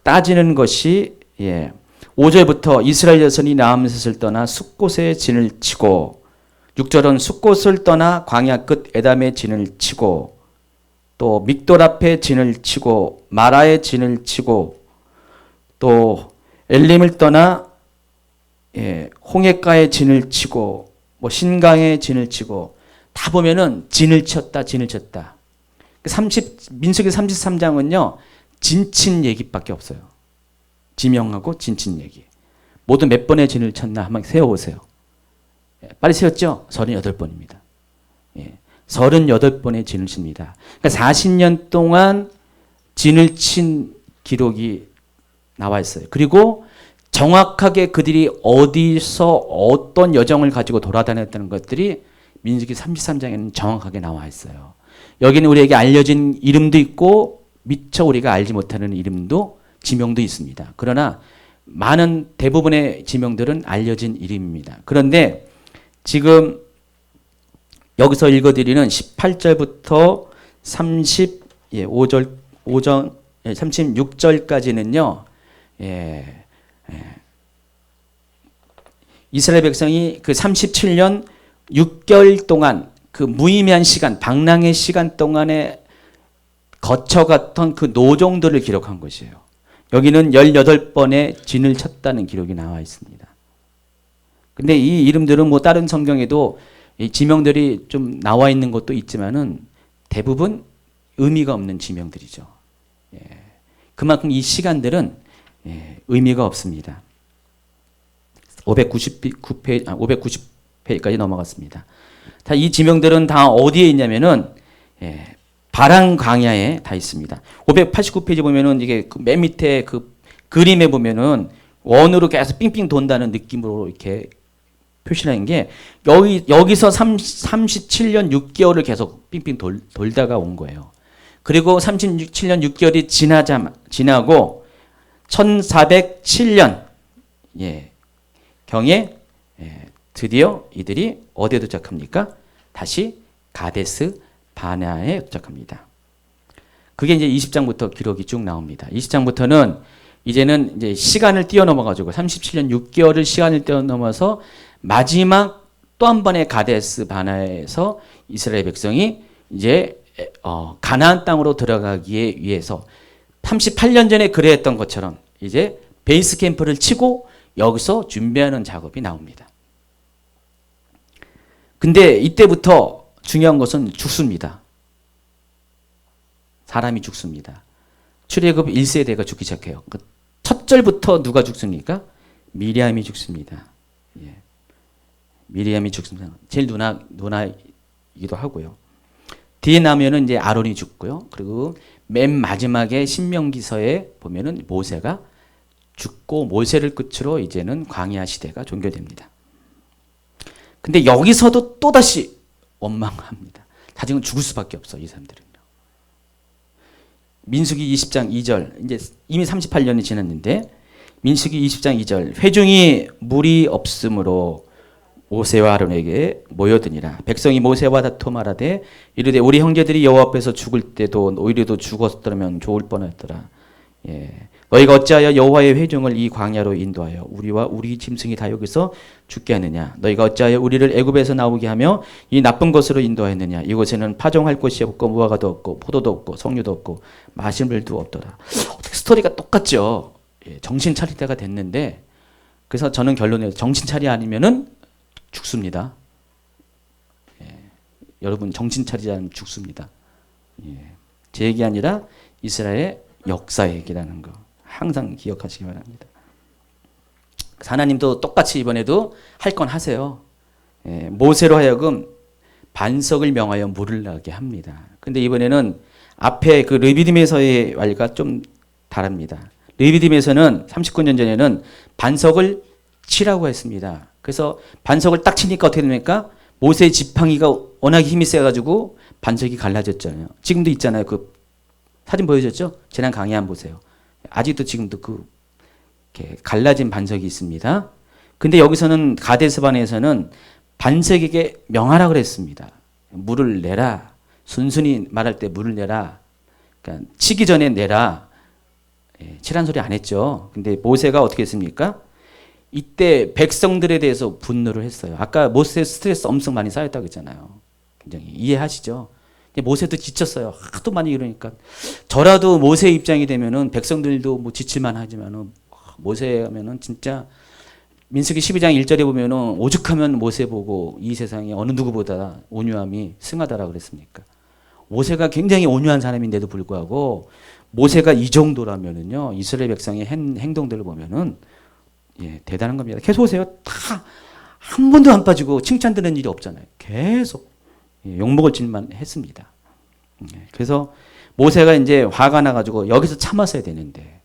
Speaker 1: 따지는 것이 5절부터 이스라엘 자손이 람셋을 떠나 숫곳에 진을 치고 6절은 숫곳을 떠나 광야 끝 에담에 진을 치고 또 믹돌 앞에 진을 치고 마라에 진을 치고 또 엘림을 떠나 홍해가에 진을 치고 신강에 진을 치고 다 보면은 진을 쳤다. 민수기 33장은요. 진친 얘기밖에 없어요. 지명하고 진친 얘기. 모두 몇 번의 진을 쳤나 한번 세어보세요. 빨리 세웠죠? 38번입니다. 38번의 진을 칩니다. 그러니까 40년 동안 진을 친 기록이 나와 있어요. 그리고 정확하게 그들이 어디서 어떤 여정을 가지고 돌아다녔다는 것들이 민수기 33장에는 정확하게 나와 있어요. 여기는 우리에게 알려진 이름도 있고 미처 우리가 알지 못하는 이름도 지명도 있습니다. 그러나 많은 대부분의 지명들은 알려진 이름입니다. 그런데 지금 여기서 읽어드리는 18절부터 36절까지는요. 이스라엘 백성이 그 37년 6개월 동안 그 무의미한 시간, 방랑의 시간 동안에 거쳐갔던 그 노정들을 기록한 것이에요. 여기는 18번의 진을 쳤다는 기록이 나와 있습니다. 근데 이 이름들은 뭐 다른 성경에도 이 지명들이 좀 나와 있는 것도 있지만은 대부분 의미가 없는 지명들이죠. 예. 그만큼 이 시간들은 의미가 없습니다. 590페이지까지 넘어갔습니다. 자, 이 지명들은 다 어디에 있냐면은 바란 광야에 다 있습니다. 589페이지 보면은 이게 맨 밑에 그 그림에 보면은 원으로 계속 삥삥 돈다는 느낌으로 이렇게 표시라는 게 여기서 37년 6개월을 계속 삥삥 돌다가 온 거예요. 그리고 37년 6개월이 지나고 1407년 경에 드디어 이들이 어디에 도착합니까? 다시 가데스 바네아에 도착합니다. 그게 이제 20장부터 기록이 쭉 나옵니다. 20장부터는 이제는 이제 시간을 뛰어넘어 가지고 37년 6개월을 시간을 뛰어넘어서 마지막 또 한 번의 가데스 바네아에서 이스라엘 백성이 이제 가나안 땅으로 들어가기 위해서 38년 전에 그래했던 것처럼 이제 베이스 캠프를 치고 여기서 준비하는 작업이 나옵니다. 근데 이때부터 중요한 것은 죽습니다. 사람이 죽습니다. 출애굽 1세대가 죽기 시작해요. 첫 절부터 누가 죽습니까? 미리암이 죽습니다. 미리암이 죽습니다. 제일 누나이기도 하고요. 뒤에 나면은 이제 아론이 죽고요. 그리고 맨 마지막에 신명기서에 보면은 모세가 죽고 모세를 끝으로 이제는 광야 시대가 종결됩니다. 근데 여기서도 또다시 원망합니다. 자칭은 죽을 수밖에 없어, 이 사람들은요. 민수기 20장 2절, 이제 이미 38년이 지났는데, 민수기 20장 2절, 회중이 물이 없으므로 모세와 아론에게 모여드니라. 백성이 모세와 다투 말하되 이르되 우리 형제들이 여호와 앞에서 죽을 때도 오히려도 죽었더라면 좋을 뻔했더라. 너희가 어찌하여 여호와의 회중을 이 광야로 인도하여 우리와 우리 짐승이 다 여기서 죽게 하느냐? 너희가 어찌하여 우리를 애굽에서 나오게 하며 이 나쁜 곳으로 인도하였느냐? 이곳에는 파종할 곳이 없고 무화과도 없고 포도도 없고 석류도 없고 마실 물도 없더라. 어떻게 스토리가 똑같죠? 정신 차릴 때가 됐는데, 그래서 저는 결론에 정신 차리 아니면은 죽습니다. 여러분 정신 차리지 않으면 죽습니다. 제 얘기 아니라 이스라엘의 역사 얘기라는 거 항상 기억하시기 바랍니다. 하나님도 똑같이 이번에도 할 건 하세요. 모세로 하여금 반석을 명하여 물을 나게 합니다. 근데 이번에는 앞에 그 르비딤에서의 말과 좀 다릅니다. 르비딤에서는 39년 전에는 반석을 치라고 했습니다. 그래서 반석을 딱 치니까 어떻게 됩니까? 모세의 지팡이가 워낙 힘이 세가지고 반석이 갈라졌잖아요. 지금도 있잖아요. 그 사진 보여줬죠? 지난 강의 한번 보세요. 아직도 지금도 그 이렇게 갈라진 반석이 있습니다. 근데 여기서는 가데스바네에서는 반석에게 명하라 그랬습니다. 물을 내라. 순순히 말할 때 물을 내라. 그러니까 치기 전에 내라. 치란 소리 안 했죠. 근데 모세가 어떻게 했습니까? 이때 백성들에 대해서 분노를 했어요. 아까 모세 스트레스 엄청 많이 쌓였다고 했잖아요. 굉장히 이해하시죠? 모세도 지쳤어요. 하도 많이 이러니까. 저라도 모세 입장이 되면은 백성들도 뭐 지칠만 하지만은 모세 하면은 진짜 민수기 12장 1절에 보면은 오죽하면 모세 보고 이 세상에 어느 누구보다 온유함이 승하다라 그랬습니까? 모세가 굉장히 온유한 사람인데도 불구하고 모세가 이 정도라면은요, 이스라엘 백성의 행동들을 보면은 대단한 겁니다. 계속 오세요. 다 한 번도 안 빠지고 칭찬 듣는 일이 없잖아요. 계속 욕먹을 짓만 했습니다. 그래서 모세가 이제 화가 나가지고 여기서 참았어야 되는데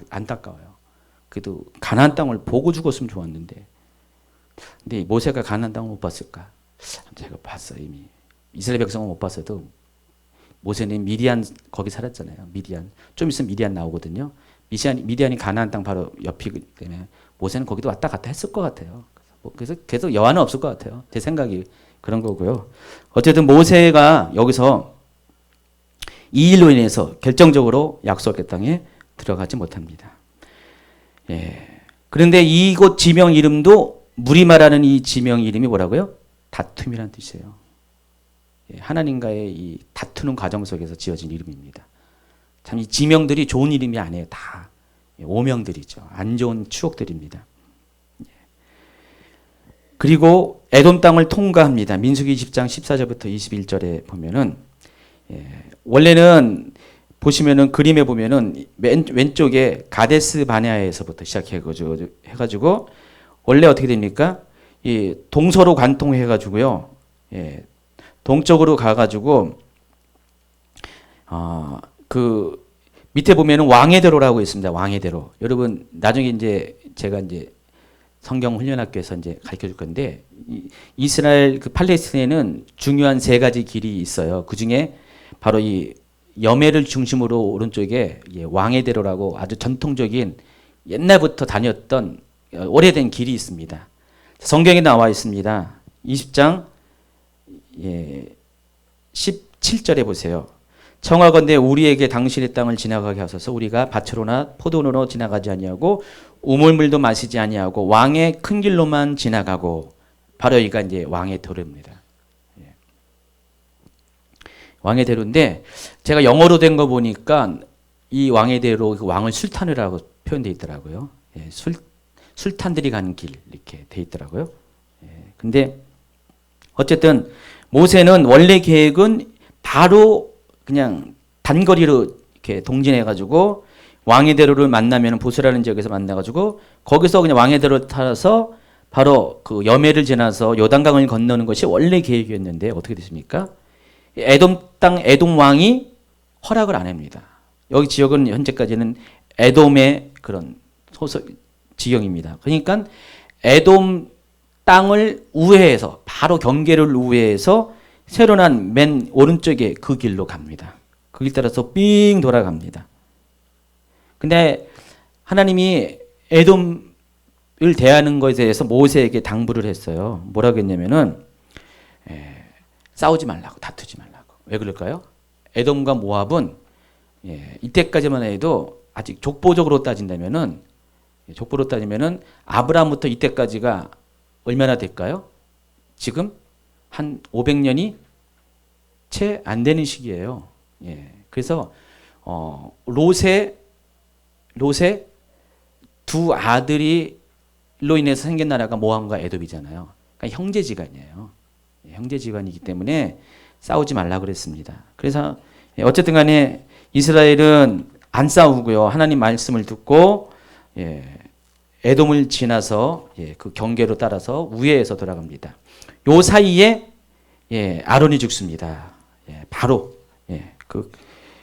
Speaker 1: 안타까워요. 그래도 가나안 땅을 보고 죽었으면 좋았는데, 근데 모세가 가나안 땅을 못 봤을까? 제가 봤어요. 이미 이스라엘 백성은 못 봤어도 모세는 미디안 거기 살았잖아요. 미디안 좀 있으면 미디안 나오거든요. 미디안이 가나안 땅 바로 옆이기 때문에 모세는 거기도 왔다 갔다 했을 것 같아요. 그래서 계속 여한은 없을 것 같아요. 제 생각이 그런 거고요. 어쨌든 모세가 여기서 이 일로 인해서 결정적으로 약속의 땅에 들어가지 못합니다. 그런데 이곳 지명 이름도 물이 말하는 이 지명 이름이 뭐라고요? 다툼이란 뜻이에요. 하나님과의 이 다투는 과정 속에서 지어진 이름입니다. 참 이 지명들이 좋은 이름이 아니에요. 다 오명들이죠. 안 좋은 추억들입니다. 그리고 에돔 땅을 통과합니다. 민수기 20장 14절부터 21절에 보면은 원래는 보시면은 그림에 보면은 왼쪽에 가데스 바네아에서부터 시작해가지고 원래 어떻게 됩니까? 이 동서로 관통해가지고요. 동쪽으로 가가지고 그 밑에 보면은 왕의대로라고 있습니다. 왕의대로. 여러분 나중에 이제 제가 이제 성경 훈련학교에서 이제 가르쳐 줄 건데 이스라엘 그 팔레스타인에는 중요한 세 가지 길이 있어요. 그 중에 바로 이 여매를 중심으로 오른쪽에 왕의대로라고 아주 전통적인 옛날부터 다녔던 오래된 길이 있습니다. 성경에 나와 있습니다. 20장 17절에 보세요. 청하건대 우리에게 당신의 땅을 지나가게 하소서. 우리가 밭으로나 포도원으로 지나가지 아니하고 우물물도 마시지 아니하고 왕의 큰 길로만 지나가고. 바로 여기가 이제 왕의 도로입니다. 왕의 대로인데 제가 영어로 된 거 보니까 이 왕의 대로 그 왕을 술탄이라고 표현되어 있더라고요. 술탄들이 가는 길 이렇게 돼 있더라고요. 근데 어쨌든 모세는 원래 계획은 바로 그냥 단거리로 이렇게 동진해가지고 왕의 대로를 만나면 보스라는 지역에서 만나가지고 거기서 그냥 왕의 대로 타서 바로 그 여매를 지나서 요단강을 건너는 것이 원래 계획이었는데 어떻게 됐습니까? 에돔 땅 에돔 왕이 허락을 안 합니다. 여기 지역은 현재까지는 에돔의 그런 소속 지형입니다. 그러니까 에돔 땅을 우회해서 바로 경계를 우회해서 새로 난 맨 오른쪽에 그 길로 갑니다. 그 길 따라서 삥 돌아갑니다. 근데 하나님이 에돔을 대하는 것에 대해서 모세에게 당부를 했어요. 뭐라고 했냐면은 싸우지 말라고, 다투지 말라고. 왜 그럴까요? 에돔과 모압은 이때까지만 해도 아직 족보적으로 따진다면은 족보로 따지면은 아브라함부터 이때까지가 얼마나 될까요? 지금 한 500년이 채 안 되는 시기예요. 그래서 롯의 두 아들이로 인해서 생긴 나라가 모함과 에돔이잖아요. 그러니까 형제지간이에요. 형제지간이기 때문에 싸우지 말라 그랬습니다. 그래서 어쨌든 간에 이스라엘은 안 싸우고요. 하나님 말씀을 듣고 에돔을 지나서 그 경계로 따라서 우회해서 돌아갑니다. 요 사이에 아론이 죽습니다. 바로 그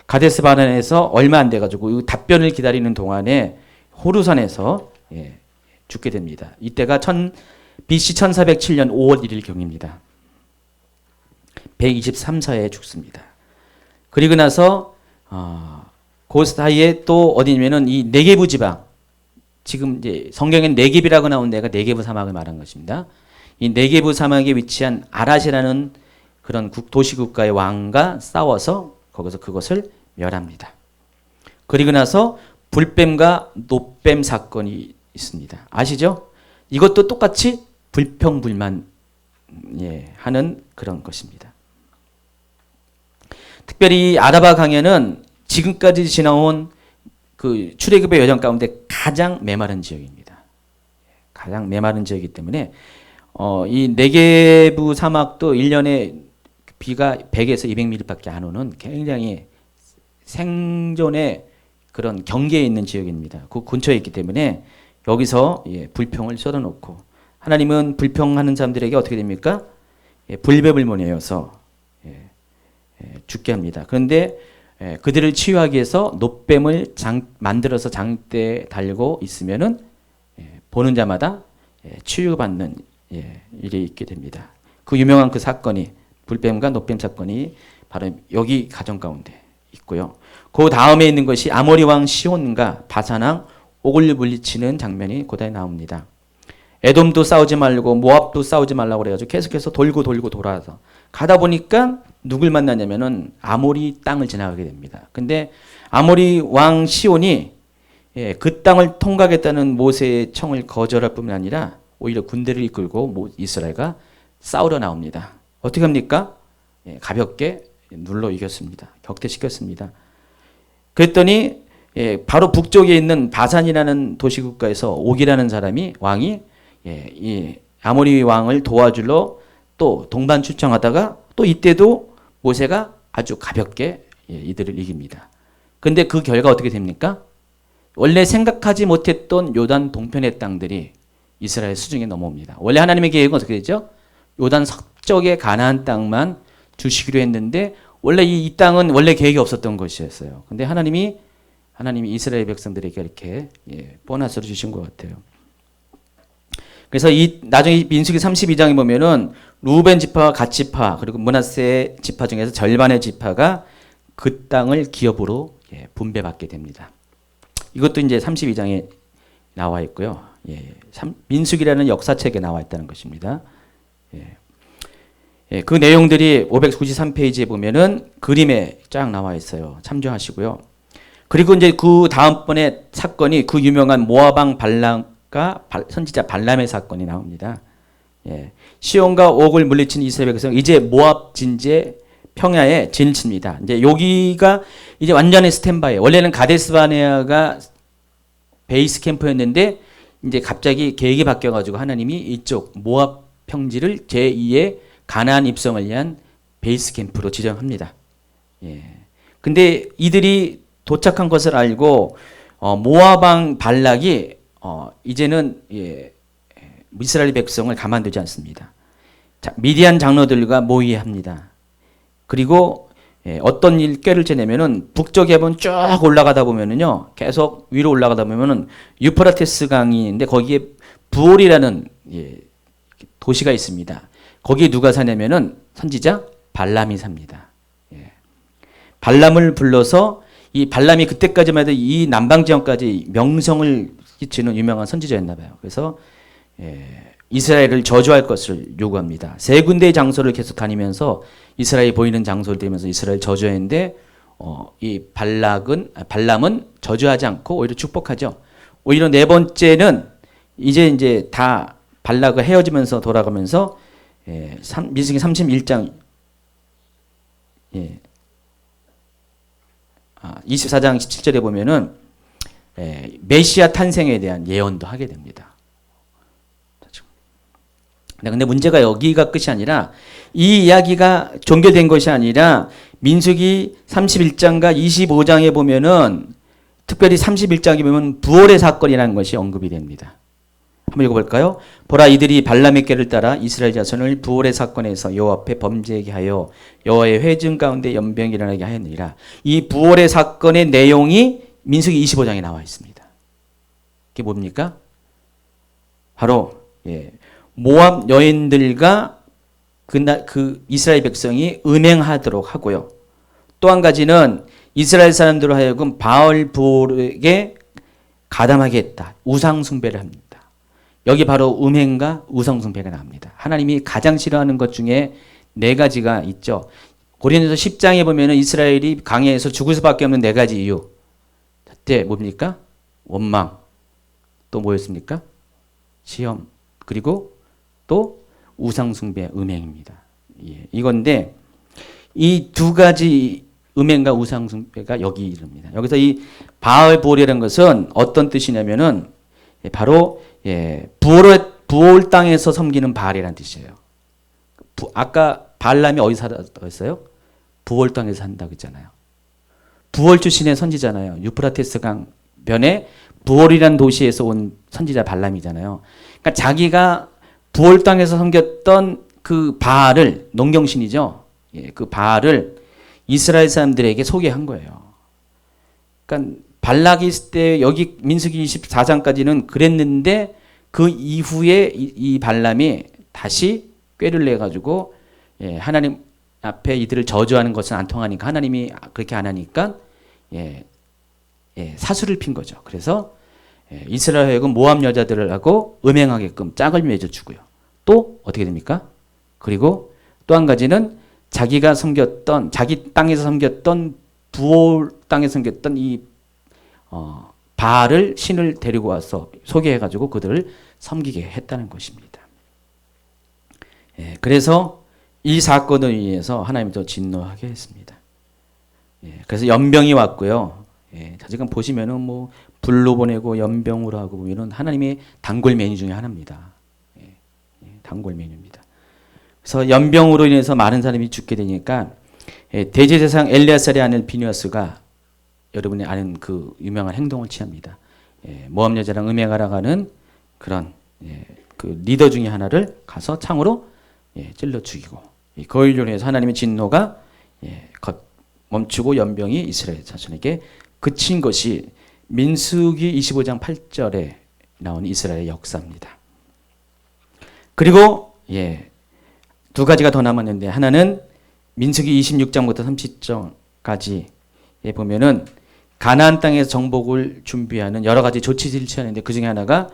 Speaker 1: 가데스 바네아에서 얼마 안 돼가지고 답변을 기다리는 동안에 호르산에서 죽게 됩니다. 이때가 BC 1407년 5월 1일 경입니다. 123세에 죽습니다. 그리고 나서 그 사이에 또 어디냐면은 이 네게부 지방, 지금 이제 성경엔 네겝이라고 나온 데가 네게부 사막을 말한 것입니다. 이 네게부 사막에 위치한 아랏이라는 그런 도시국가의 왕과 싸워서 거기서 그것을 멸합니다. 그리고 나서 불뱀과 노뱀 사건이 있습니다. 아시죠? 이것도 똑같이 불평불만 하는 그런 것입니다. 특별히 아라바 강에는 지금까지 지나온 그 출애굽의 여정 가운데 가장 메마른 지역입니다. 가장 메마른 지역이기 때문에 이 네게부 사막도 1년에 비가 100에서 200mm밖에 안 오는 굉장히 생존의 그런 경계에 있는 지역입니다. 그 근처에 있기 때문에 여기서 불평을 쏟아놓고 하나님은 불평하는 사람들에게 어떻게 됩니까? 불배불문이어서 죽게 합니다. 그런데 그들을 치유하기 위해서 노뱀을 만들어서 장대에 달고 있으면은 보는 자마다 치유받는 일이 있게 됩니다. 그 유명한 그 사건이 불뱀과 노뱀 사건이 바로 여기 가정 가운데 있고요. 그 다음에 있는 것이 아모리 왕 시온과 바산 왕 옥을 물리치는 장면이 고다에 나옵니다. 에돔도 싸우지 말고 모압도 싸우지 말라고 그래가지고 계속해서 돌고 돌아서 가다 보니까 누굴 만나냐면은 아모리 땅을 지나가게 됩니다. 근데 아모리 왕 시온이 그 땅을 통과하겠다는 모세의 청을 거절할 뿐만 아니라 오히려 군대를 이끌고 이스라엘과 싸우러 나옵니다. 어떻게 합니까? 가볍게 눌러 이겼습니다. 격퇴시켰습니다. 그랬더니 바로 북쪽에 있는 바산이라는 도시국가에서 옥이라는 사람이 왕이 이 아모리 왕을 도와주러 또 동반 출정하다가 또 이때도 모세가 아주 가볍게 이들을 이깁니다. 근데 그 결과 어떻게 됩니까? 원래 생각하지 못했던 요단 동편의 땅들이 이스라엘 수중에 넘어옵니다. 원래 하나님의 계획은 어떻게 되죠? 요단 서쪽의 가나안 땅만 주시기로 했는데 원래 이 땅은 원래 계획이 없었던 것이었어요. 근데 하나님이 이스라엘 백성들에게 이렇게 보너스를 주신 것 같아요. 그래서 나중에 민수기 32장에 보면은 루벤 지파와 갓 지파 그리고 므낫세 지파 중에서 절반의 지파가 그 땅을 기업으로 분배받게 됩니다. 이것도 이제 32장에 나와 있고요. 민수기라는 역사책에 나와 있다는 것입니다. 그 내용들이 593페이지에 보면은 그림에 쫙 나와 있어요. 참조하시고요. 그리고 이제 그 다음번에 사건이 그 유명한 모아방 발람과 선지자 발람의 사건이 나옵니다. 시온과 옥을 물리친 이스라엘 백성 이제 모압 진제 평야에 진을 칩니다. 이제 여기가 이제 완전히 스탠바이. 원래는 가데스바네아가 베이스 캠프였는데 이제 갑자기 계획이 바뀌어가지고 하나님이 이쪽 모압 평지를 제2의 가나안 입성을 위한 베이스 캠프로 지정합니다. 근데 이들이 도착한 것을 알고 모압 왕 발락이 이제는 이스라엘 백성을 가만두지 않습니다. 자, 미디안 장로들과 모의합니다. 그리고 어떤 꾀를 짜내면은 북쪽에 한번 쭉 올라가다 보면은요, 계속 위로 올라가다 보면은 유프라테스 강이인데 거기에 부올이라는 도시가 있습니다. 거기에 누가 사냐면은 선지자 발람이 삽니다. 발람을 불러서 이 발람이 그때까지만 해도 이 남방 지역까지 명성을 끼치는 유명한 선지자였나 봐요. 그래서 이스라엘을 저주할 것을 요구합니다. 세 군데의 장소를 계속 다니면서 이스라엘이 보이는 장소를 다니면서 이스라엘 저주했는데 이 발람은 저주하지 않고 오히려 축복하죠. 오히려 네 번째는 이제 다 발락을 헤어지면서 돌아가면서 민수기 31장 24장 17절에 보면은 메시아 탄생에 대한 예언도 하게 됩니다. 근데 문제가 여기가 끝이 아니라 이 이야기가 종결된 것이 아니라 민수기 31장과 25장에 보면은 특별히 31장에 보면 부활의 사건이라는 것이 언급이 됩니다. 한번 읽어볼까요? 보라 이들이 발람의 꾀를 따라 이스라엘 자손을 부활의 사건에서 여호와 앞에 범죄하게 하여 여호와의 회중 가운데 연병이 일어나게 하였느니라. 이 부활의 사건의 내용이 민수기 25장에 나와 있습니다. 그게 뭡니까? 바로 모압 여인들과 그 이스라엘 백성이 음행하도록 하고요. 또 한 가지는 이스라엘 사람들로 하여금 바알 부올에게 가담하게 했다. 우상 숭배를 합니다. 여기 바로 음행과 우상 숭배가 나옵니다. 하나님이 가장 싫어하는 것 중에 네 가지가 있죠. 고린도서 10장에 보면은 이스라엘이 광야에서 죽을 수밖에 없는 네 가지 이유. 첫째 뭡니까? 원망. 또 뭐였습니까? 시험. 그리고 또 우상 숭배, 음행입니다. 이건데 이 두 가지 음행과 우상 숭배가 여기 이릅니다. 여기서 이 바알 부올이라는 것은 어떤 뜻이냐면은 바로 부올 땅에서 섬기는 바알이라는 뜻이에요. 아까 발람이 어디서 살았어요? 부올 땅에서 산다고 했잖아요. 부올 출신의 선지자잖아요. 유프라테스 강 변에 부올이라는 도시에서 온 선지자 발람이잖아요. 그러니까 자기가 부올 땅에서 섬겼던 그 바알을, 농경신이죠. 그 바알을 이스라엘 사람들에게 소개한 거예요. 그러니까 발락이 있을 때 여기 민수기 24장까지는 그랬는데 그 이후에 이 발람이 다시 꾀를 내가지고 하나님 앞에 이들을 저주하는 것은 안 통하니까 하나님이 그렇게 안 하니까 사수를 핀 거죠. 그래서 이스라엘 하여금 모압 여자들을 하고 음행하게끔 짝을 맺어주고요. 또 어떻게 됩니까? 그리고 또 한 가지는 자기가 섬겼던 자기 땅에서 섬겼던 부올 땅에서 섬겼던 이 바알을 신을 데리고 와서 소개해가지고 그들을 섬기게 했다는 것입니다. 그래서 이 사건을 위해서 하나님이 또 진노하게 했습니다. 그래서 연병이 왔고요. 자, 지금 보시면은 뭐 불로 보내고 연병으로 하고 뭐 이런 하나님의 단골 메뉴 중에 하나입니다. 단골 메뉴입니다. 그래서 연병으로 인해서 많은 사람이 죽게 되니까 대제사장 엘레아살의 아들 비누아스가 여러분이 아는 그 유명한 행동을 취합니다. 모압 여자랑 음행하러 가는 그런 그 리더 중에 하나를 가서 창으로 찔러 죽이고, 그걸로 인해서 하나님의 진노가 멈추고 연병이 이스라엘 자손에게 그친 것이 민수기 25장 8절에 나온 이스라엘의 역사입니다. 그리고 두 가지가 더 남았는데, 하나는 민수기 26장부터 30장까지 보면은 가나안 땅에서 정복을 준비하는 여러 가지 조치들을 취하는데, 그 중에 하나가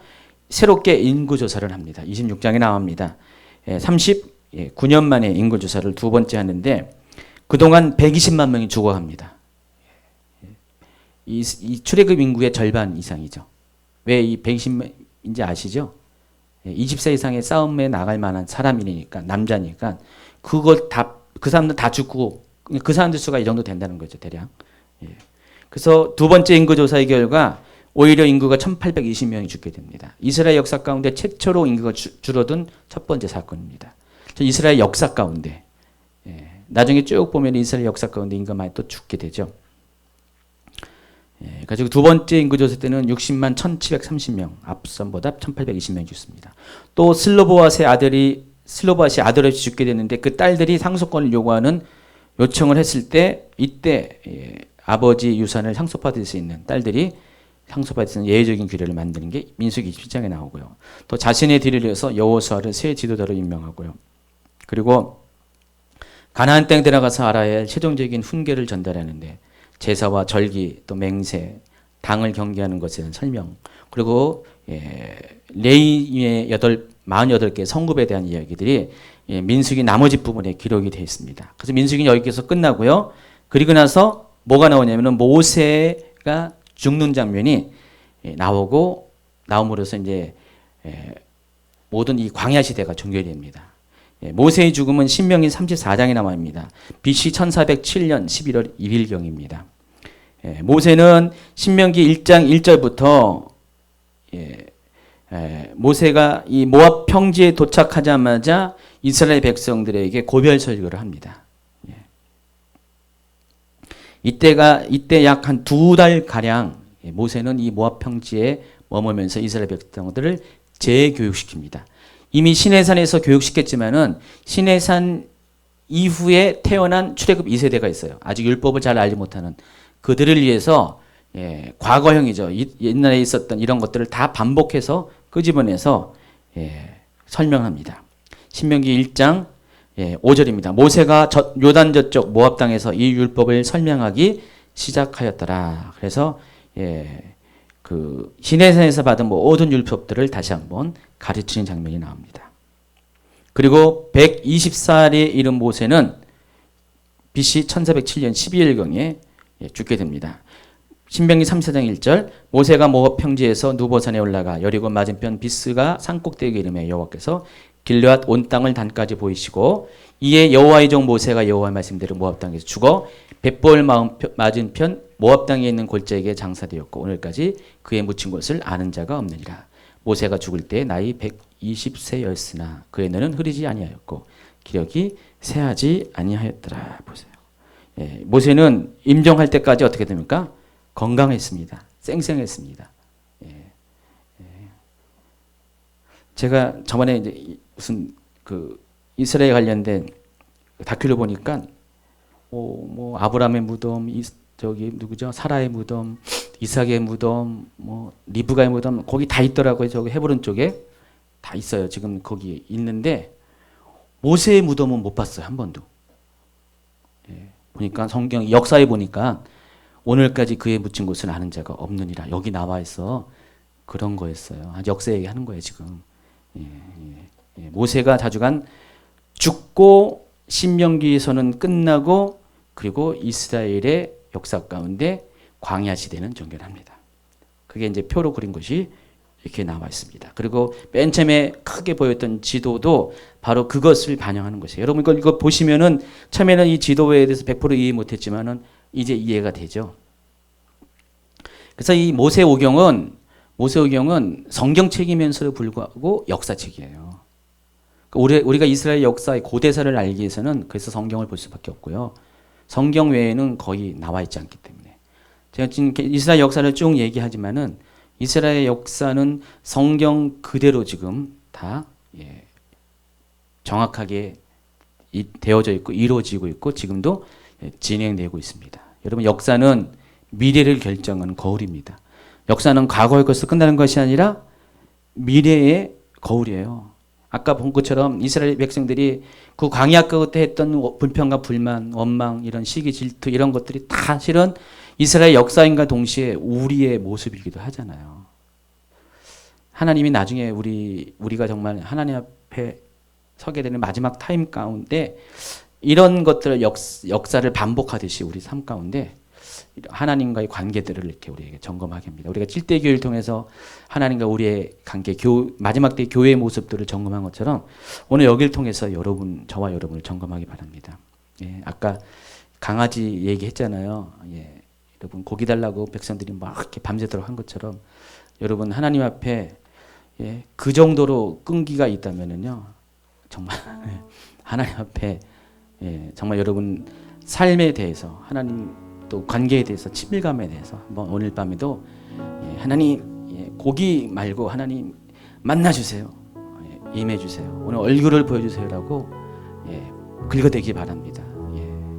Speaker 1: 새롭게 인구조사를 합니다. 26장에 나옵니다. 39년 만에 인구조사를 두 번째 하는데, 그동안 120만 명이 죽어갑니다. 이 출애굽 인구의 절반 이상이죠. 왜 이 120만인지 아시죠? 20세 이상의 싸움에 나갈 만한 사람이니까, 남자니까, 그걸 다, 그 사람들 다 죽고, 그 사람들 수가 이 정도 된다는 거죠, 대략. 그래서 두 번째 인구조사의 결과, 오히려 인구가 1820명이 죽게 됩니다. 이스라엘 역사 가운데 최초로 인구가 줄어든 첫 번째 사건입니다. 이스라엘 역사 가운데, 나중에 쭉 보면 이스라엘 역사 가운데 인구가 많이 또 죽게 되죠. 가지고 두 번째 인구조사 때는 60만 1730명, 앞선보다 1820명이 죽습니다. 또 슬로보아스의 아들이 없이 죽게 됐는데, 그 딸들이 상속권을 요구하는 요청을 했을 때, 이때 아버지 유산을 상속받을 수 있는 딸들이 상속받을 수 있는 예외적인 규례를 만드는 게 민수기 27장에 나오고요. 또 자신의 뒤를 이어서 여호수아를 새 지도자로 임명하고요. 그리고 가나안 땅에 들어가서 알아야 할 최종적인 훈계를 전달하는데, 제사와 절기, 또 맹세, 당을 경계하는 것에 대한 설명, 그리고 레위의 48개 성급에 대한 이야기들이 민수기 나머지 부분에 기록이 되어 있습니다. 그래서 민수기는 여기서 끝나고요. 그리고 나서 뭐가 나오냐면은 모세가 죽는 장면이 나옴으로써 이제 모든 이 광야 시대가 종결됩니다. 모세의 죽음은 신명기 34장에 나옵니다. BC 1407년 11월 1일경입니다. 모세는 신명기 1장 1절부터 모세가 이 모압 평지에 도착하자마자 이스라엘 백성들에게 고별 설교를 합니다. 이때 약 한 2달 가량 모세는 이 모압 평지에 머물면서 이스라엘 백성들을 재교육시킵니다. 이미 시내산에서 교육시켰지만은 시내산 이후에 태어난 출애굽 2세대가 있어요. 아직 율법을 잘 알지 못하는 그들을 위해서 과거형이죠. 옛날에 있었던 이런 것들을 다 반복해서 끄집어내서 설명합니다. 신명기 1장 5절입니다. 모세가 요단 저쪽 모압 땅에서 이 율법을 설명하기 시작하였더라. 그래서 그 시내산에서 받은 모든 율법들을 다시 한번 가르치는 장면이 나옵니다. 그리고 120살에 이른 모세는 BC 1407년 12일경에 죽게 됩니다. 신명기 34장 1절, 모세가 모압 평지에서 누보산에 올라가 여리고 맞은편 비스가 산꼭대기에 이르매 여호와께서 길르앗 온 땅을 단까지 보이시고, 이에 여호와의 종 모세가 여호와의 말씀대로 모압 땅에서 죽어 벳볼 맞은편 모압 땅에 있는 골짜기에 장사되었고, 오늘까지 그의 묻힌 곳을 아는 자가 없느니라. 모세가 죽을 때 나이 120세였으나 그의 눈은 흐리지 아니하였고 기력이 쇠하지 아니하였더라. 보세요. 모세는 임종할 때까지 어떻게 됩니까? 건강했습니다. 쌩쌩했습니다. 제가 저번에 이제 무슨 그 이스라엘 관련된 다큐를 보니까 뭐 아브라함의 무덤, 저기 누구죠? 사라의 무덤, 이삭의 무덤, 뭐 리브가의 무덤, 거기 다 있더라고요. 저기 헤브론 쪽에 다 있어요. 지금 거기 있는데 모세의 무덤은 못 봤어요. 한 번도. 보니까 성경 역사에 보니까 오늘까지 그의 묻힌 곳을 아는 자가 없느니라. 여기 나와 있어. 그런 거였어요. 역사 얘기하는 거예요 지금. 모세가 자주간 죽고 신명기에서는 끝나고, 그리고 이스라엘의 역사 가운데 광야 시대는 종결합니다. 그게 이제 표로 그린 것이 이렇게 나와 있습니다. 그리고 맨 처음에 크게 보였던 지도도 바로 그것을 반영하는 것이에요. 여러분 이거 보시면은 처음에는 이 지도에 대해서 100% 이해 못했지만은 이제 이해가 되죠. 그래서 이 모세오경은 성경책이면서도 불구하고 역사책이에요. 우리가 이스라엘 역사의 고대사를 알기 위해서는 그래서 성경을 볼 수밖에 없고요. 성경 외에는 거의 나와 있지 않기 때문에 제가 지금 이스라엘 역사를 쭉 얘기하지만은 이스라엘 역사는 성경 그대로 지금 다 정확하게 되어져 있고 이루어지고 있고 지금도 진행되고 있습니다. 여러분 역사는 미래를 결정하는 거울입니다. 역사는 과거의 것으로 끝나는 것이 아니라 미래의 거울이에요. 아까 본 것처럼 이스라엘 백성들이 그 광야 끝에 했던 불평과 불만, 원망, 이런 시기, 질투 이런 것들이 다 실은 이스라엘 역사인과 동시에 우리의 모습이기도 하잖아요. 하나님이 나중에 우리가 정말 하나님 앞에 서게 되는 마지막 타임 가운데 이런 것들을 역사를 반복하듯이 우리 삶 가운데 하나님과의 관계들을 이렇게 우리에게 점검하게 합니다. 우리가 7대 교회를 통해서 하나님과 우리의 관계, 마지막 때 교회의 모습들을 점검한 것처럼 오늘 여기를 통해서 저와 여러분을 점검하기 바랍니다. 아까 강아지 얘기했잖아요. 여러분 고기 달라고 백성들이 막 이렇게 밤새도록 한 것처럼 여러분 하나님 앞에 그 정도로 끈기가 있다면은요 정말 하나님 앞에 정말 여러분 삶에 대해서 하나님 또 관계에 대해서 친밀감에 대해서 한번 오늘 밤에도 하나님 고기 말고 하나님 만나주세요. 임해주세요. 오늘 얼굴을 보여주세요라고 긁어대기 바랍니다.